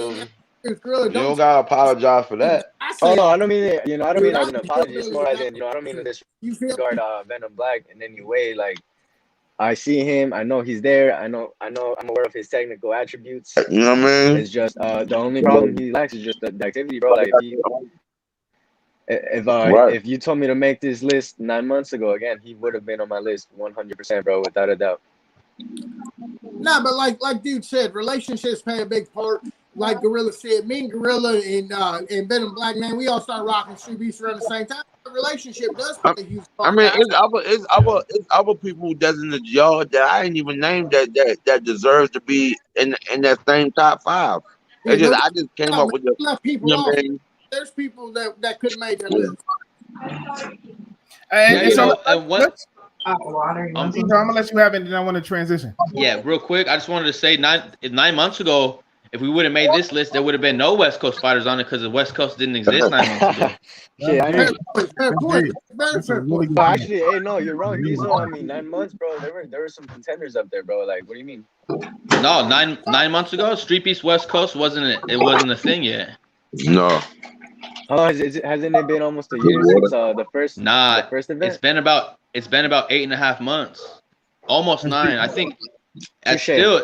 It's really, you don't gotta apologize for that. Oh no, I don't mean it. You know, I don't mean as an apology. It's more as in, you know, I don't mean to disregard Venom Black in any way. Like, I see him, I know he's there. I'm aware of his technical attributes. You know what I mean? It's just the only problem he lacks is just the activity, bro. Like, if you told me to make this list 9 months ago, again, he would have been on my list 100%, bro, without a doubt. No, but like dude said, relationships play a big part. Like Gorilla said, me and Gorilla and Venom Black, man, we all started rocking Street Beefs around the same time. The relationship does play a huge part. I mean, it's other people that's in the yard that I ain't even named that deserves to be in that same top 5. I just came up with the people. You know what I mean? There's people that couldn't make that list. I'm gonna let you have it, and then I want to transition. Yeah, real quick. I just wanted to say 9 months ago, if we would have made this list, there would have been no West Coast fighters on it because the West Coast didn't exist 9 months ago. Yeah, I mean, Fair actually, hey, no, you're wrong, Diesel. I mean, 9 months, bro. There were some contenders up there, bro. Like, what do you mean? No, nine months ago, Street Beefs West Coast wasn't a thing yet. No. Oh, hasn't it been almost a year since the first event? It's been about 8.5 months, almost 9. I think. Still,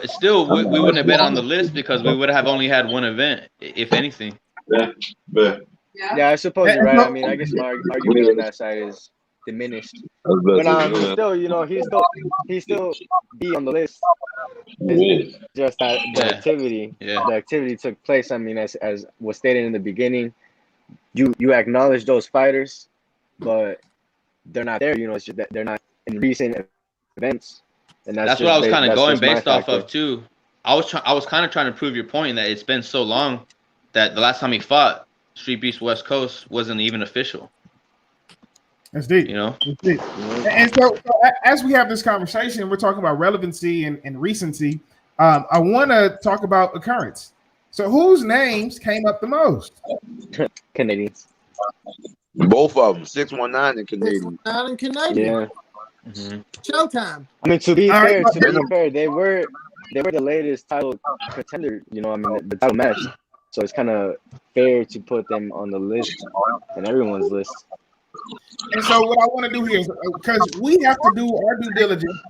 we wouldn't have been on the list because we would have only had one event, if anything. Yeah, I suppose you're right. I mean, I guess my argument on that side is diminished. But still, you know, he still be on the list. It's just that the activity took place. I mean, as was stated in the beginning, you acknowledge those fighters, but they're not there. You know, it's just that they're not in recent events. And that's what I was kind of going based off of too. I was kind of trying to prove your point that it's been so long that the last time he fought Street Beefs West Coast wasn't even official. That's deep. You know? That's deep. And so as we have this conversation, we're talking about relevancy and recency. I want to talk about occurrence. So whose names came up the most? Canadians. Both of them, 619 and Canadian. 619 and Canadian. Yeah. Mm-hmm. Showtime. I mean, to be fair, they were the latest title contender. You know, I mean, the title match. So it's kind of fair to put them on the list and everyone's list. And so what I want to do here is, because we have to do our due diligence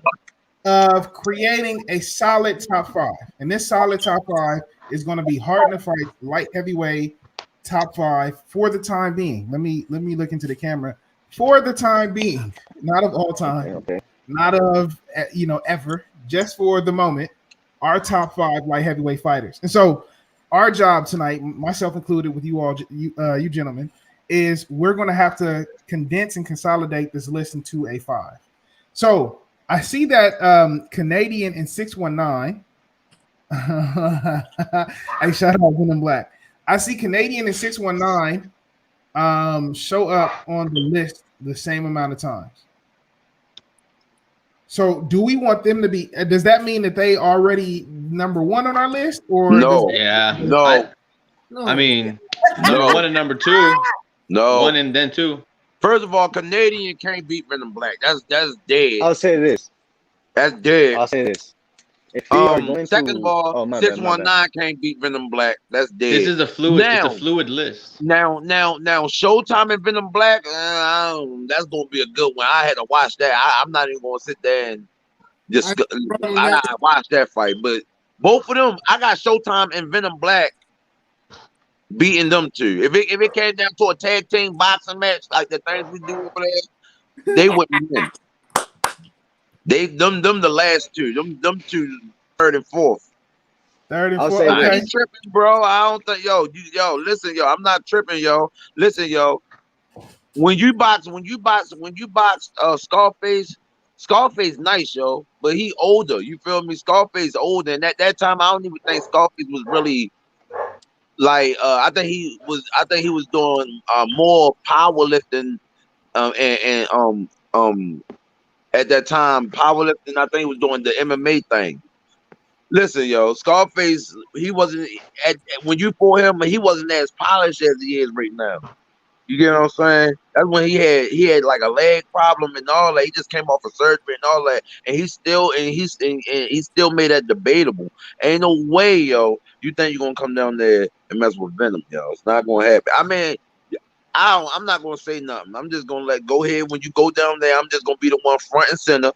of creating a solid top 5, and this solid top 5 is going to be hard to fight, light heavyweight top 5 for the time being. Let me look into the camera. For the time being, not of all time, not of ever, just for the moment, our top 5 light heavyweight fighters. And so, our job tonight, myself included, with you all, you gentlemen, is we're going to have to condense and consolidate this list into a 5. So I see that Canadian and 619 Hey, shout out Venom Black. I see Canadian and 619 show up on the list the same amount of times. So do we want them to be, does that mean that they already number one on our list? Or No. Yeah. No. I mean, number one and number two. No. One and then two. First of all, Canadian can't beat Venom Black. That's dead. I'll say this. That's dead. I'll say this. If we are going Second of all, oh, my bad, 619 can't beat Venom Black. That's dead. This is a fluid. Now, it's a fluid list. Now, Showtime and Venom Black. That's gonna be a good one. I had to watch that. I'm not even gonna sit there and just. I gotta watch that fight. But both of them, I got Showtime and Venom Black beating them two. If it came down to a tag team boxing match like the things we do over there, they wouldn't win. Them the last two. Them two, third and fourth. Third and I'll fourth. say I Okay. ain't tripping, bro. I don't think listen, I'm not tripping, yo. Listen, yo. When you box Scarface nice, yo, but he older. You feel me? Scarface older, and at that time I don't even think Scarface was really like I think he was doing more powerlifting and at that time, powerlifting, I think he was doing the MMA thing. Listen, yo, Scarface, he wasn't when you fought him, he wasn't as polished as he is right now. You get what I'm saying? That's when he had like a leg problem and all that. He just came off of surgery and all that, and he still made that debatable. Ain't no way, yo, you think you're gonna come down there and mess with Venom, yo? It's not gonna happen. I mean, I'm not gonna say nothing. I'm just gonna go ahead when you go down there. I'm just gonna be the one front and center.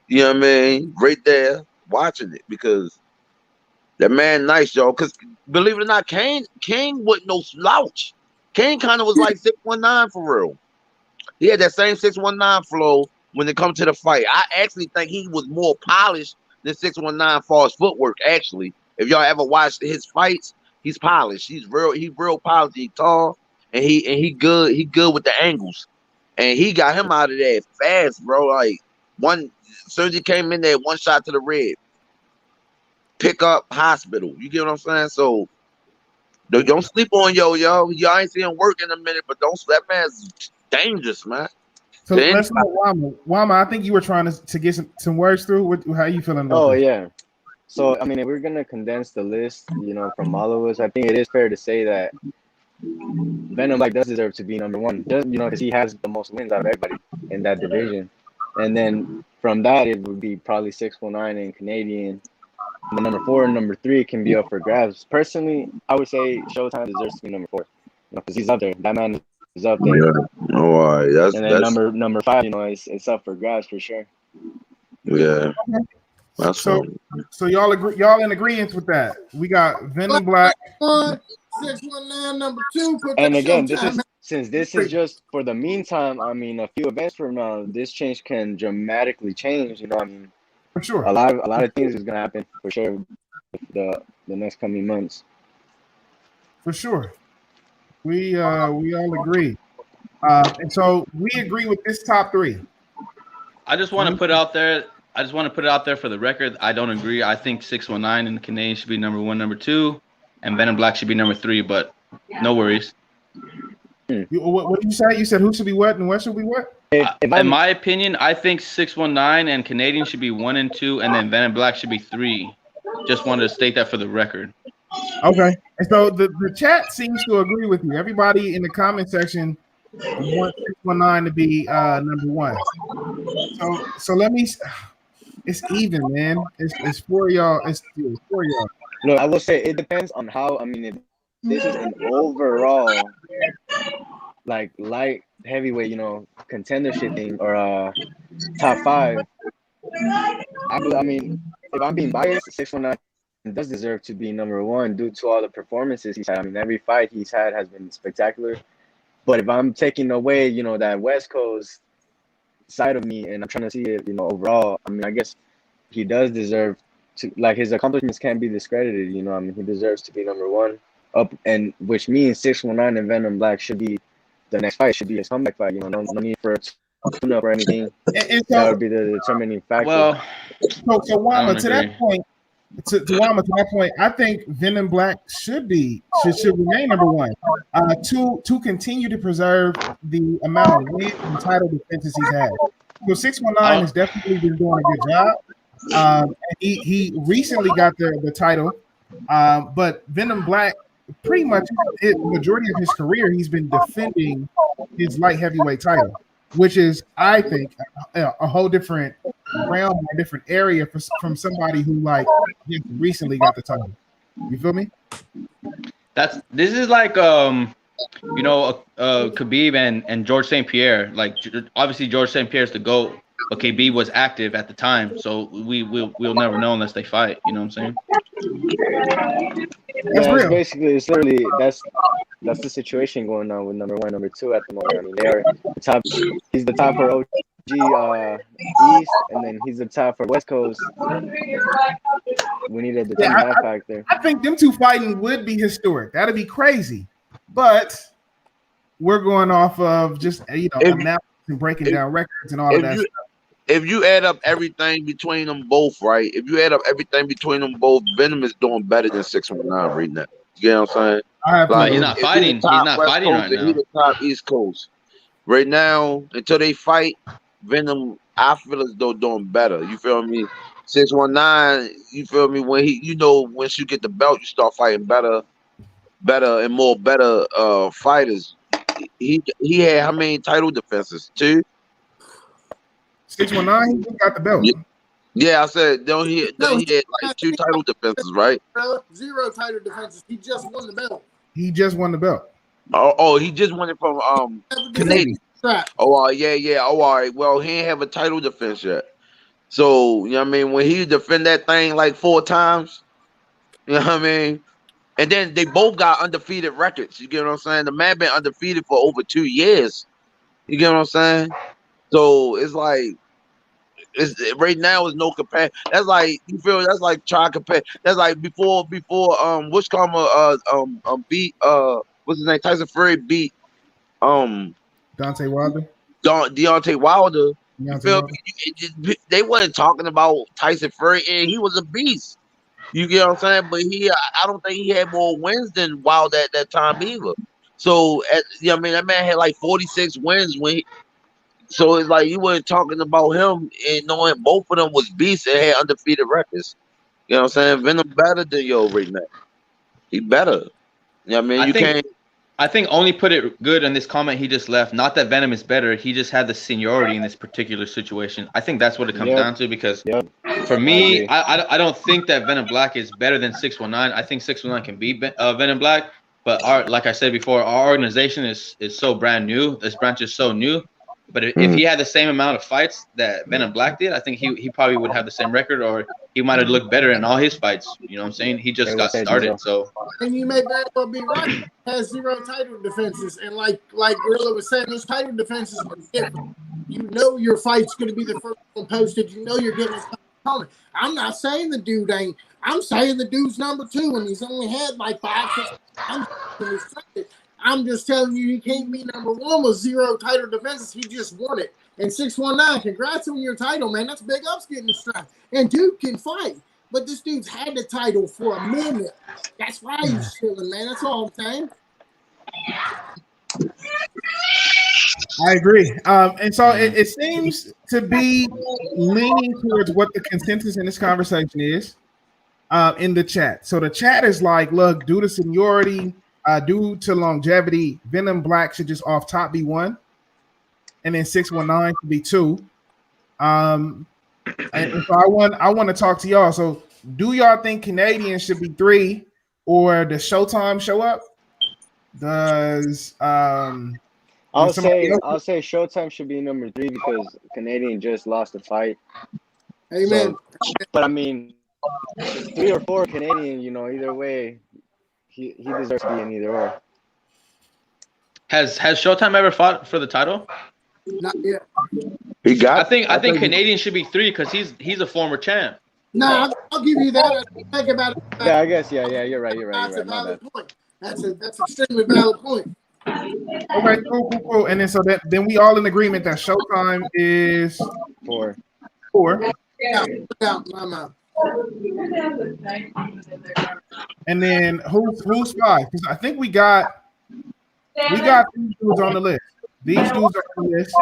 You know what I mean? Right there, watching it because that man nice, y'all. Because believe it or not, Kane wasn't no slouch. Kane kind of was like 619 for real. He had that same 619 flow when it comes to the fight. I actually think he was more polished than 619 for his footwork. Actually, if y'all ever watched his fights, he's polished. He's real polished. He's tall. And he good with the angles, and he got him out of there fast, bro. Like one surgeon came in there, one shot to the rib, pick up hospital. You get what I'm saying? So don't sleep on y'all ain't seeing work in a minute, but that man's dangerous, man. So let's know Wama. Wama, I think you were trying to get some words through. How you feeling about this? Yeah. So I mean, if we're gonna condense the list, from all of us, I think it is fair to say that Venom Black does deserve to be number one, because he has the most wins out of everybody in that division. And then from that, it would be probably 619 and Canadian. And the number 4 and number 3 can be up for grabs. Personally, I would say Showtime deserves to be number 4, because he's up there. That man is up there. Yeah. All right. And then number 5, it's up for grabs for sure. Yeah. So y'all agree? Y'all in agreement with that? We got Venom Black. 619 number 2. And again, since this is just for the meantime. I mean, a few events from now, this change can dramatically change. For sure. A lot of things is gonna happen for sure. The next coming months. For sure. We all agree. And so we agree with this top 3. I just want to put it out there for the record. I don't agree. I think 619 and the Canadian should be number 1, number 2, and Venom Black should be number 3. But no worries. What did you say? You said who should be what and what should be what? In my opinion, I think 619 and Canadian should be 1 and 2, and then Venom Black should be 3. Just wanted to state that for the record. Okay. And so the chat seems to agree with you. Everybody in the comment section wants 619 to be number 1. So let me. It's even, man. It's for y'all. It's for y'all. Look, I will say it depends on how. I mean, if this is an overall like light heavyweight, contendership thing or top 5. I mean, if I'm being biased, 619 does deserve to be number 1 due to all the performances he's had. I mean, every fight he's had has been spectacular. But if I'm taking away, that West Coast side of me, and I'm trying to see it, overall, I mean, I guess he does deserve to, like, his accomplishments can't be discredited. I mean, he deserves to be number 1 up, and which means 619 and Venom Black should be the next fight, should be his comeback fight. No need for a tune-up or anything. And so, that would be the determining factor. Well, so Wama, to that point, to Wama, to my point, I think Venom Black should remain number one. To continue to preserve the amount of wins and title defenses he's had. So 619 has definitely been doing a good job. He recently got the title, but Venom Black, pretty much the majority of his career, he's been defending his light heavyweight title, which is, I think, a whole different realm, a different area from somebody who just recently got the title. You feel me? This is like Khabib and George St. Pierre. Like, obviously George St. Pierre is the GOAT, but Khabib was active at the time, so we'll never know unless they fight. You know what I'm saying? That's real. It's literally that's the situation going on with number one, number two at the moment. I mean, they are top. He's the top for OG East, and then he's the top for West Coast. We needed the that factor. I think them two fighting would be historic. That'd be crazy. But we're going off of just analysis and breaking down records and all of that stuff. If you add up everything between them both, right? If you add up everything between them both, Venom is doing better than 619 right now. You get what I'm saying? He's not fighting. He's not fighting right now. He's the top East Coast. Right now, until they fight, Venom, I feel as though doing better. You feel me? 619, you feel me? When once you get the belt, you start fighting better and more better fighters. He had how many title defenses? 2? 619, he got the belt. Yeah, I said he had like 2 title defenses, right? 0 title defenses. He just won the belt. He just won the belt. Oh, he just won it from Canadian. Oh, yeah. Oh, all right. Well, he ain't have a title defense yet. So, you know what I mean? When he defend that thing like 4 times, you know what I mean? And then they both got undefeated records. You get what I'm saying? The man been undefeated for over 2 years. You get what I'm saying? So it's like right now is no compare. That's like that's like try to compare. That's like before beat what's his name? Tyson Fury beat Deontay Wilder. Deontay Wilder. You feel me? They wasn't talking about Tyson Fury, and he was a beast. You get what I'm saying? But I don't think he had more wins than Wilder at that time either. So that man had like 46 wins so it's like you weren't talking about him and knowing both of them was beasts and had undefeated records. You know what I'm saying? Venom better than right now. He better. You know what I mean? I think only put it good in this comment he just left. Not that Venom is better. He just had the seniority in this particular situation. I think that's what it comes down to because for me, I don't think that Venom Black is better than 619. I think 619 can beat Venom Black. But like I said before, our organization is so brand new. This branch is so new. But if he had the same amount of fights that Venom Black did, I think he probably would have the same record, or he might have looked better in all his fights. You know what I'm saying? He just got started. So and you may very well be right. He has 0 title defenses, and like Gorilla was saying, those title defenses are different. You know your fight's going to be the first one posted. You know you're getting a opponent. I'm not saying the dude ain't. I'm saying the dude's number 2, and he's only had like 5, 6. I'm just telling you, he can't be number 1 with 0 title defenses. He just won it. And 619, congrats on your title, man. That's big ups getting the strap. And dude can fight. But this dude's had the title for a minute. That's why he's chilling, man. That's all I'm saying. I agree. And so it seems to be leaning towards what the consensus in this conversation is in the chat. So the chat is like, look, due to seniority, due to longevity, Venom Black should just off top be 1, and then 619 should be 2. And so I want to talk to y'all. So, do y'all think Canadian should be 3, or does Showtime show up? Does I'll say Showtime should be number 3 because Canadian just lost a fight. Amen. So, but I mean, 3 or 4 Canadian, either way. He deserves to be in either or. Has Showtime ever fought for the title? Not yet. I think Canadian should be 3 because he's a former champ. No, I'll give you that. Think about it. Yeah, I guess. Yeah, you're right. That's a valid point. That's extremely valid point. Okay, cool. And then then we all in agreement that Showtime is 4. Yeah, my mouth. And then who's 5? Because I think we got these dudes on the list. These dudes are on the list.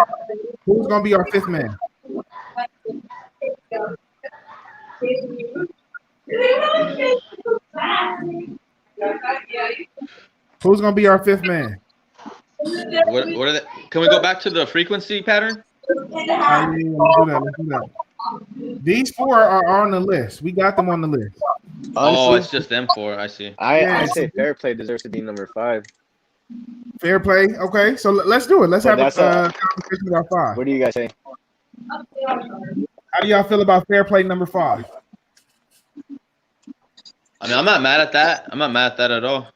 Who's gonna be our 5th man? Who's gonna be our 5th man? What are they? Can we go back to the frequency pattern? Let's do that. These 4 are on the list. We got them on the list. Honestly, It's just them 4. I see. I say Fair Play deserves to be number 5. Fair play. Okay, so let's do it. Let's have a conversation about 5. What do you guys say? How do y'all feel about fair play number 5? I mean, I'm not mad at that. I'm not mad at that at all.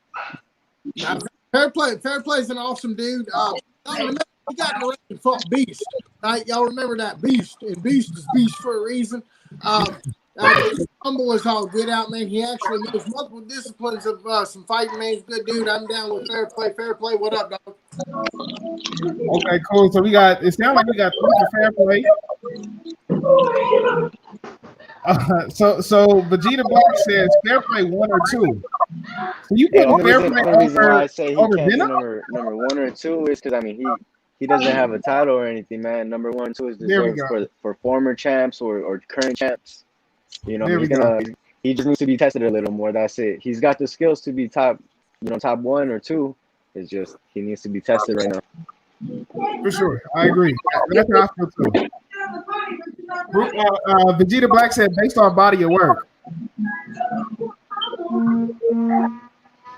Fair Play's an awesome dude. Y'all remember he got in the ring and fought Beast, right? Y'all remember that Beast, and Beast is Beast for a reason. Humble as all get out, man. He actually knows multiple disciplines of some fighting, man. He's a good dude. I'm down with Fair Play. Fair Play, what up, dog? Okay, cool. So it sounds like we got 3 for fair play. So Vegeta Black says fair play 1 or 2. So you put fair play over I say he over can't be Venom? number 1 or 2 is because I mean he doesn't have a title or anything, man. Number 1 and 2 is deserved for former champs or current champs. You know, he just needs to be tested a little more. That's it. He's got the skills to be top 1 or 2. It's just he needs to be tested right now. For sure, I agree. That's how I feel too. Vegeta Black said based on body of work.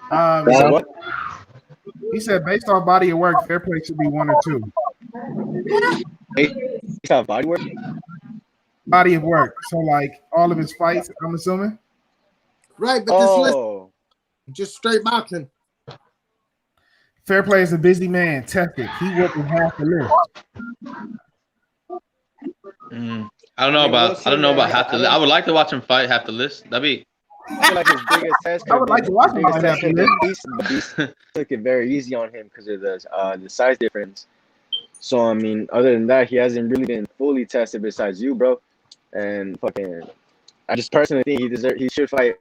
What? He said based on body of work, fair play should be 1 or 2. Based on body work? Body of work. So like all of his fights, I'm assuming. Right, but this list just straight boxing. Fair play is a busy man. Tested. He wouldn't have to list. I don't know about half the list. I would like to watch him fight half the list. That'd be. I feel like his biggest test. I would like to watch him fight half the list. Beast took it very easy on him because of the size difference. So I mean, other than that, he hasn't really been fully tested besides you, bro. And I just personally think he should fight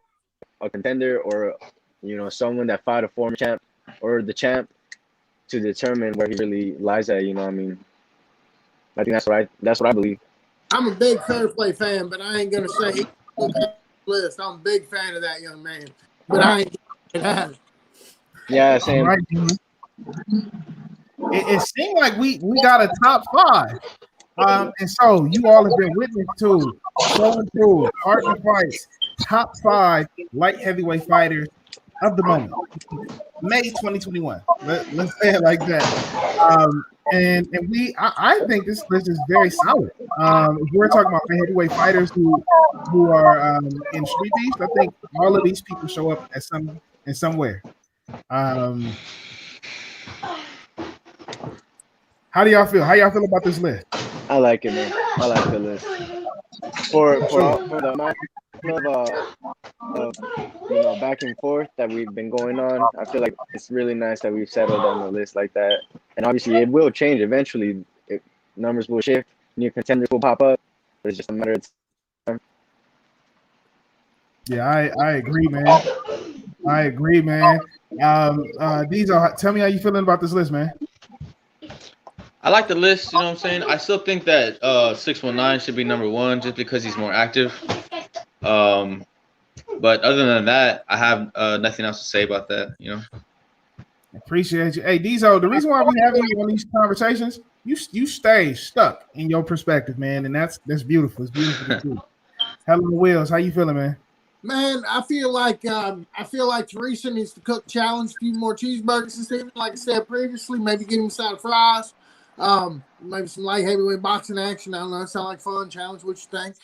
a contender or someone that fought a former champ or the champ to determine where he really lies at. You know what I mean? I think that's what I believe. I'm a big Fair Play fan, but I ain't gonna say he's on the list. I'm a big fan of that young man, but I ain't gonna say that. Yeah, same. Right. It seemed like we got a top 5. And so you all have been witness to showing through partner fights, top 5 light heavyweight fighters of the moment, May 2021. Let's say it like that. And I think this list is very solid. If we're talking about heavyweight fighters who are in Street Beefs, I think all of these people show up in somewhere. How do y'all feel? How y'all feel about this list? I like it, man. I like the list. For the amount of back and forth that we've been going on, I feel like it's really nice that we've settled on the list like that. And obviously, it will change eventually. Numbers will shift, new contenders will pop up. It's just a matter of time. Yeah, I agree, man. I agree, man. Tell me how you feeling about this list, man. I like the list, you know what I'm saying? I still think that 619 should be number 1 just because he's more active. But other than that, I have nothing else to say about that, Appreciate you. Hey, Diesel, the reason why we have you on these conversations, you stay stuck in your perspective, man, and that's beautiful. It's beautiful to see. Helen Wills, how you feeling, man? Man, I feel like Teresa needs to cook challenge a few more cheeseburgers this evening, like I said previously. Maybe get him a side of fries. Maybe some light heavyweight boxing action. I don't know. That sound like fun. Challenge. What you think?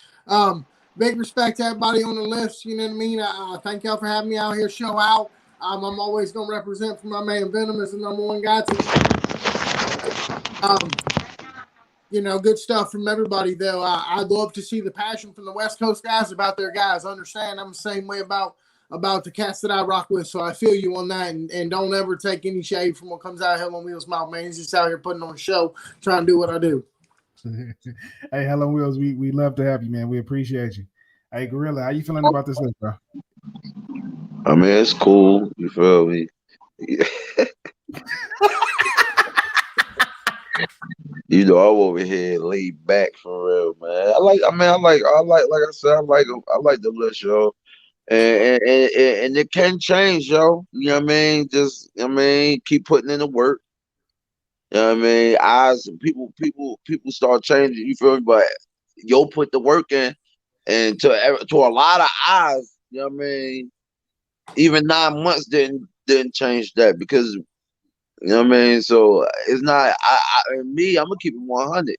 Big respect to everybody on the list. You know what I mean? Thank y'all for having me out here. Show out. I'm always gonna represent for my man Venom as the number 1 guy. Good stuff from everybody though. I'd love to see the passion from the West Coast guys about their guys. Understand? I'm the same way about the cats that I rock with. So I feel you on that, and don't ever take any shade from what comes out of Hell on Wheels' mouth, man. He's just out here putting on a show, trying to do what I do. Hey, Helen Wills, we love to have you, man. We appreciate you. Hey, Gorilla, how you feeling about this list, bro? I mean, it's cool. You feel me? You know, I'm over here laid back for real, man. Like I said, I like the list, yo. And it can change, yo. You know what I mean? Just, I mean, keep putting in the work. You know what I mean? People start changing. You feel me? But yo, put the work in, and to a lot of eyes, you know what I mean? Even 9 months didn't change that because you know what I mean. So it's not. Me, I'm gonna keep it 100.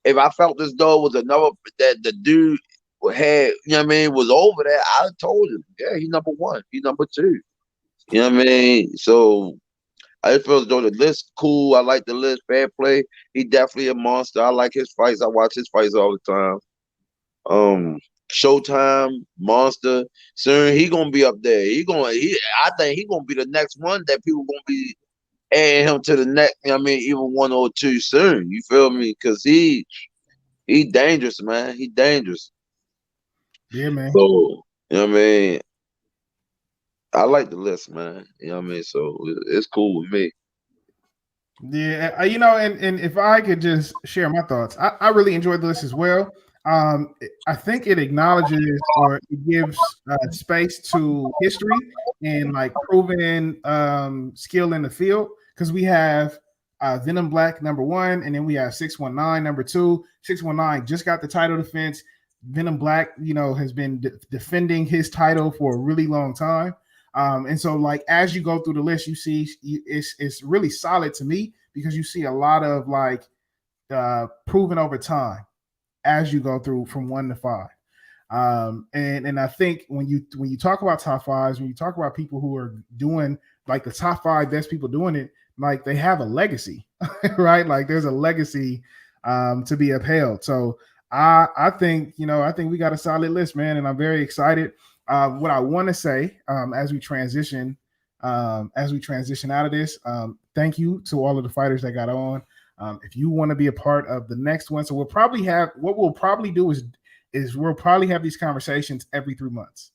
If I felt as though it was another that the dude had, you know what I mean, was over there, I told him, yeah, he's number one, he's number two. You know what I mean? So I just feel as though the list cool. I like the list, fair play. He definitely a monster. I like his fights. I watch his fights all the time. Showtime, monster. Soon he gonna be up there. I think he gonna be the next one that people gonna be adding him to the next. You know what I mean, even 1 or 2 soon. You feel me? Because he dangerous, man. He dangerous. Yeah, man. So you know what I mean. I like the list, man. You know what I mean. So it's cool with me. Yeah, you know, and if I could just share my thoughts, I really enjoyed this as well. I think it acknowledges or it gives space to history and like proven skill in the field because we have Venom Black number 1, and then we have 619 number 2. 619 just got the title defense. Venom Black, you know, has been defending his title for a really long time. And so, like, as you go through the list, you see it's really solid to me because you see a lot of like proven over time as you go through from 1 to 5. And I think when you talk about top fives, when you talk about people who are doing like the top 5 best people doing it, like they have a legacy, right? Like there's a legacy to be upheld. So I think we got a solid list, man, and I'm very excited. What I want to say as we transition out of this, thank you to all of the fighters that got on. If you want to be a part of the next one, so we'll probably have these conversations every 3 months.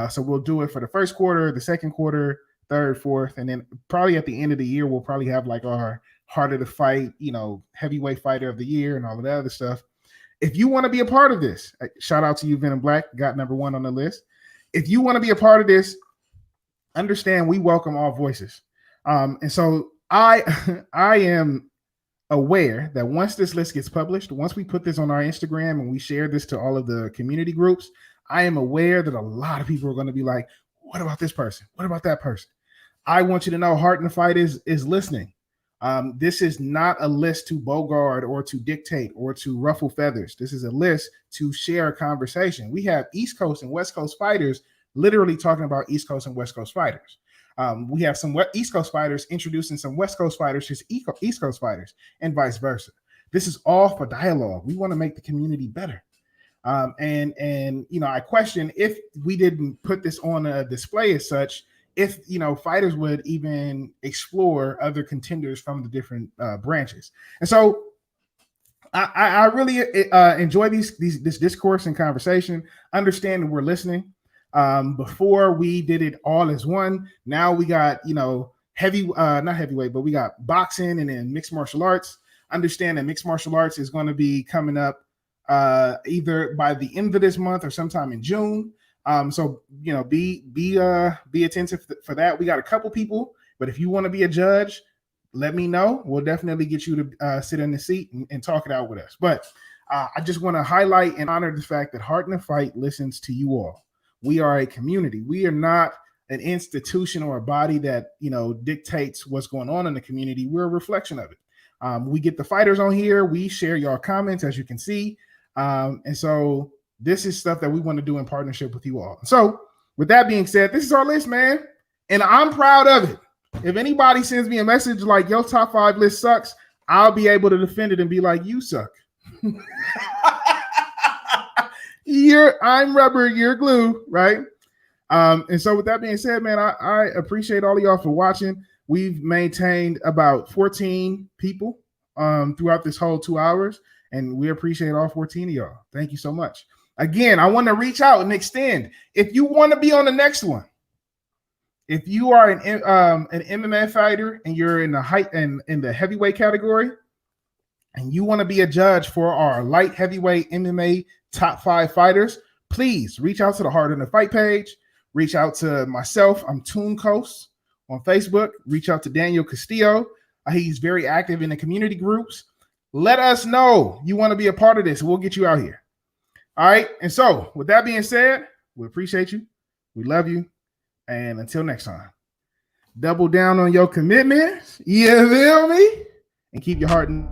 So we'll do it for the first quarter, the second quarter, third, fourth, and then probably at the end of the year we'll probably have like our harder to fight, heavyweight fighter of the year and all of that other stuff. If you want to be a part of this, shout out to you, Venom Black, got number 1 on the list. If you want to be a part of this, understand we welcome all voices. And so I am aware that once this list gets published, once we put this on our Instagram and we share this to all of the community groups, I am aware that a lot of people are going to be like, what about this person? What about that person? I want you to know Heart in the Fight is listening. This is not a list to bogard or to dictate or to ruffle feathers. This is a list to share a conversation. We have East Coast and West Coast fighters literally talking about East Coast and West Coast fighters. We have some East Coast fighters introducing some West Coast fighters to East Coast fighters and vice versa. This is all for dialogue. We want to make the community better. And I question if we didn't put this on a display as such, if fighters would even explore other contenders from the different branches. And so I really enjoy this discourse and conversation. Understand that we're listening. Before we did it all as one. Now we got not heavyweight, but we got boxing and then mixed martial arts. Understand that mixed martial arts is going to be coming up either by the end of this month or sometime in June. So be attentive for that. We got a couple people, but if you want to be a judge, let me know. We'll definitely get you to sit in the seat and talk it out with us. But I just want to highlight and honor the fact that Heart in the Fight listens to you all. We are a community. We are not an institution or a body that dictates what's going on in the community. We're a reflection of it. We get the fighters on here. We share your comments, as you can see. And so this is stuff that we want to do in partnership with you all. So with that being said, this is our list, man. And I'm proud of it. If anybody sends me a message like your top 5 list sucks, I'll be able to defend it and be like, you suck. I'm rubber, you're glue, right? And so with that being said, man, I appreciate all of y'all for watching. We've maintained about 14 people throughout this whole 2 hours, and we appreciate all 14 of y'all. Thank you so much. Again, I want to reach out and extend. If you want to be on the next one, if you are an MMA fighter and you're in the height and in the heavyweight category, and you want to be a judge for our light heavyweight MMA top 5 fighters, please reach out to the Hard in the Fight page. Reach out to myself. I'm Toon Coast on Facebook. Reach out to Daniel Castillo. He's very active in the community groups. Let us know you want to be a part of this. We'll get you out here. All right. And so with that being said, we appreciate you. We love you. And until next time, double down on your commitments. You feel me? And keep your heart in